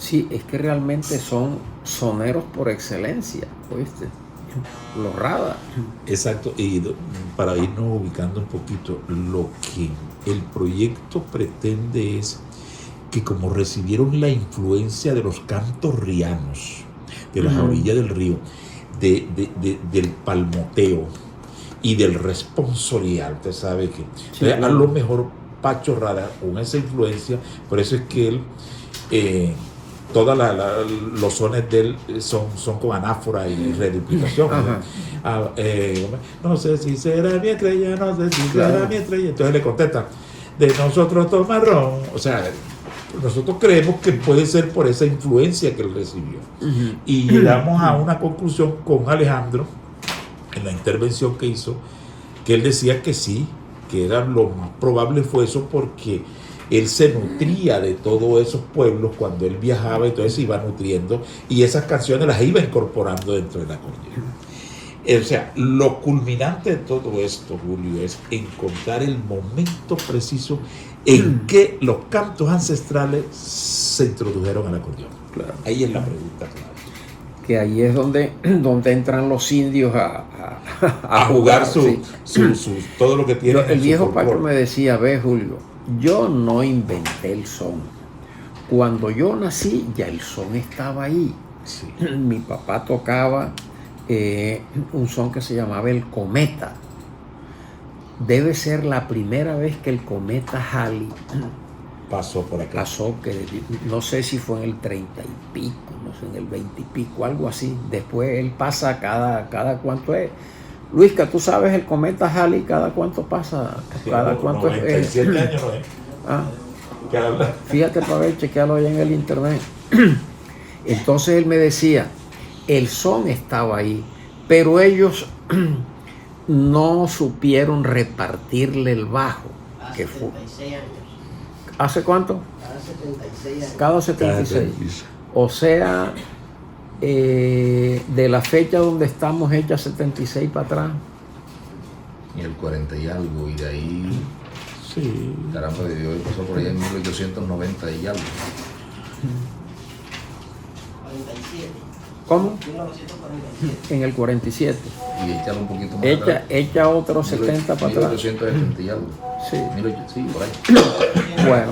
Sí, es que realmente son soneros por excelencia, ¿oíste? Los Rada. Exacto, y para irnos ubicando un poquito, lo que el proyecto pretende es que como recibieron la influencia de los cantos rianos, de las orillas del río, del palmoteo y del responsorial, usted sabe que Sí, a lo mejor Pacho Rada, con esa influencia, por eso es que él, todos los sones de él son con anáfora y reduplicación. No sé si será mi estrella, no sé si será mi estrella. Entonces le contesta, de nosotros toma ron. O sea, nosotros creemos que puede ser por esa influencia que él recibió. Y llegamos a una conclusión con Alejandro, en la intervención que hizo, que él decía que sí, que era lo más probable fue eso porque él se nutría de todos esos pueblos cuando él viajaba, entonces se iba nutriendo y esas canciones las iba incorporando dentro de la cordillera. O sea, lo culminante de todo esto, Julio, es encontrar el momento preciso en que los cantos ancestrales se introdujeron al acordeón. Claro. Ahí es la pregunta clave. Que ahí es donde entran los indios a jugar sí. todo lo que tiene. El viejo Pacho me decía, ve Julio, yo no inventé el son. Cuando yo nací ya el son estaba ahí. Sí. Mi papá tocaba un son que se llamaba el Cometa. Debe ser la primera vez que el Cometa Halley pasó por acá. Pasó, que no sé si fue en el 30 y pico, no sé, en el 20 y pico, algo así. Después él pasa cada cuánto es. Luisca, ¿tú sabes el Cometa Halley cada cuánto pasa? Sí, cada cuánto 97 es. años no es. ¿Qué habla? Fíjate para ver, chequealo ahí en el internet. Entonces él me decía, el son estaba ahí, pero ellos no supieron repartirle el bajo. Hace Que fue. 76 años. ¿Hace cuánto? Cada 76 años. Cada 76. O sea, de la fecha donde estamos hecha 76 para atrás. Y el 40 y algo, y de ahí, sí. Caramba de Dios, pasó por allá en 1890 y algo. 47. ¿Cómo? 1947. En el 47. Y échalo un poquito más atrás. Echa otros 70 para atrás. 1870 y algo. Sí. Sí, por ahí. Bueno.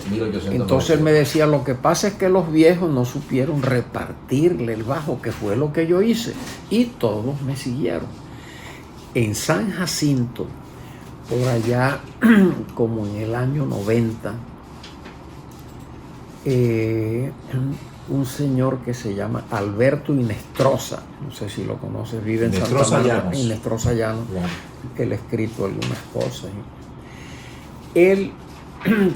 1890. Entonces él me decía, lo que pasa es que los viejos no supieron repartirle el bajo, que fue lo que yo hice. Y todos me siguieron. En San Jacinto, por allá, como en el año 90, un señor que se llama Alberto Inestrosa, no sé si lo conoces, vive en Santa Marta, Inestrosa Llanos, él ha escrito algunas cosas. Él,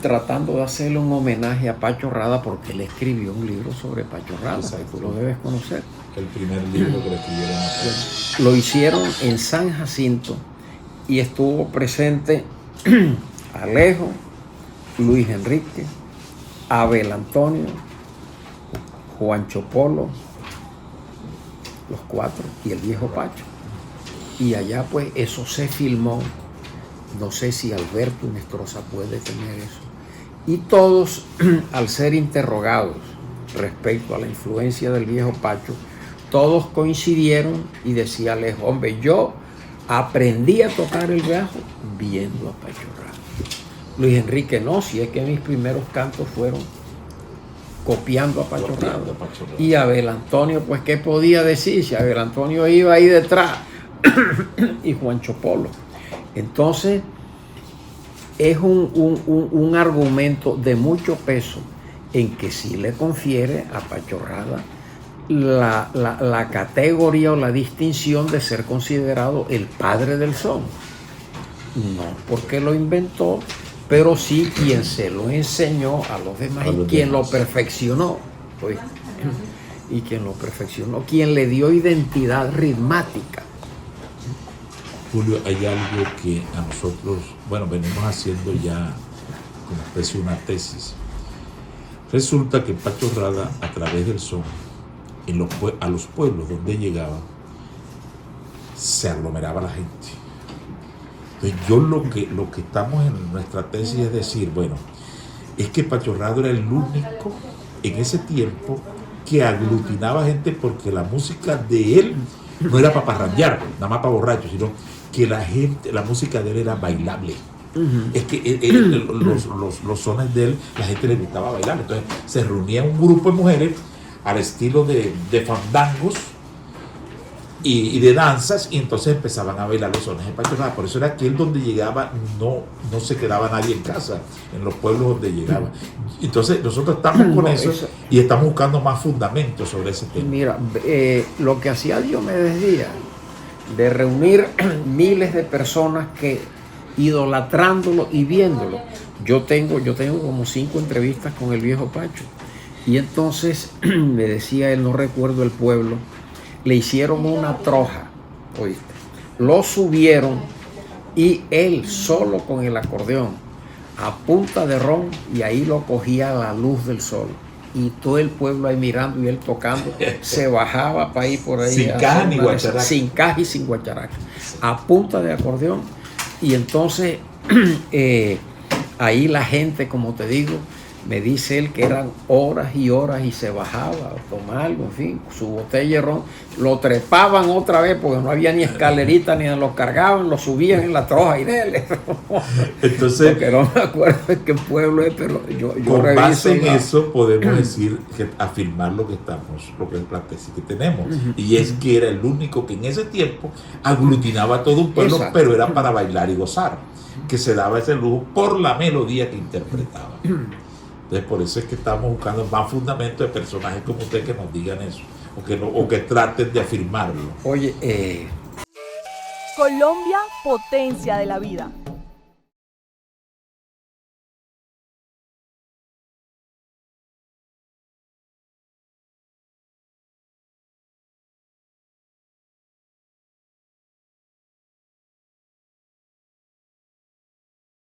tratando de hacerle un homenaje a Pacho Rada, porque él escribió un libro sobre Pacho Rada, que tú lo debes conocer. El primer libro que le escribieron a Pacho. Lo hicieron en San Jacinto y estuvo presente Alejo, Luis Enrique, Abel Antonio, Juancho Polo, los cuatro, y el viejo Pacho. Y allá pues eso se filmó. No sé si Alberto Inestrosa puede tener eso. Y todos, al ser interrogados respecto a la influencia del viejo Pacho, todos coincidieron y decía Alejo, hombre, yo aprendí a tocar el bajo viendo a Pacho Rada. Luis Enrique, no, si es que mis primeros cantos fueron copiando a Pacho Rada. Y Abel Antonio, pues, ¿qué podía decir? Si Abel Antonio iba ahí detrás y Juancho Polo. Entonces, es un argumento de mucho peso en que sí le confiere a Pacho Rada la categoría o la distinción de ser considerado el padre del son. No porque lo inventó, pero sí quien se lo enseñó a los demás y quien lo perfeccionó. Pues, y quien lo perfeccionó, quien le dio identidad ritmática. Julio, hay algo que a nosotros, bueno, venimos haciendo ya como especie de una tesis. Resulta que Pacho Rada, a través del son, a los pueblos donde llegaba, se aglomeraba la gente. Entonces lo que estamos en nuestra tesis es decir, bueno, es que Pacho Rada era el único en ese tiempo que aglutinaba gente, porque la música de él no era para parrandear, nada más para borrachos, sino que la música de él era bailable. Es que los sones de él, la gente le gustaba bailar. Entonces se reunía un grupo de mujeres al estilo de fandangos y de danzas, y entonces empezaban a bailar los sones de Pancho Rada. Por eso era que él, donde llegaba, no se quedaba nadie en casa, en los pueblos donde llegaba. Entonces nosotros estamos con eso y estamos buscando más fundamentos sobre ese tema. Mira, lo que hacía Diomedes Díaz, de reunir miles de personas que idolatrándolo y viéndolo. Yo tengo como 5 entrevistas con el viejo Pacho, y entonces me decía él, no recuerdo el pueblo, le hicieron una troja, oíste, lo subieron y él solo con el acordeón a punta de ron, y ahí lo cogía la luz del sol, y todo el pueblo ahí mirando y él tocando, se bajaba para ir por ahí sin caja ni guacharaca, sin caja y sin guacharaca, a punta de acordeón. Y entonces ahí la gente, como te digo, me dice él que eran horas y horas, y se bajaba a tomar algo, en fin, su botella de ron, lo trepaban otra vez porque no había ni escalerita, ni los cargaban, lo subían en la troja y dele. Entonces, porque no me acuerdo de qué pueblo es, pero yo con reviso base en eso podemos decir, afirmar lo que es la tesis que tenemos, y es que era el único que en ese tiempo aglutinaba a todo un pueblo. Exacto. Pero era para bailar y gozar, que se daba ese lujo por la melodía que interpretaba. Entonces, por eso es que estamos buscando más fundamentos de personajes como usted que nos digan eso, o que traten de afirmarlo. Oye, Colombia, potencia de la vida.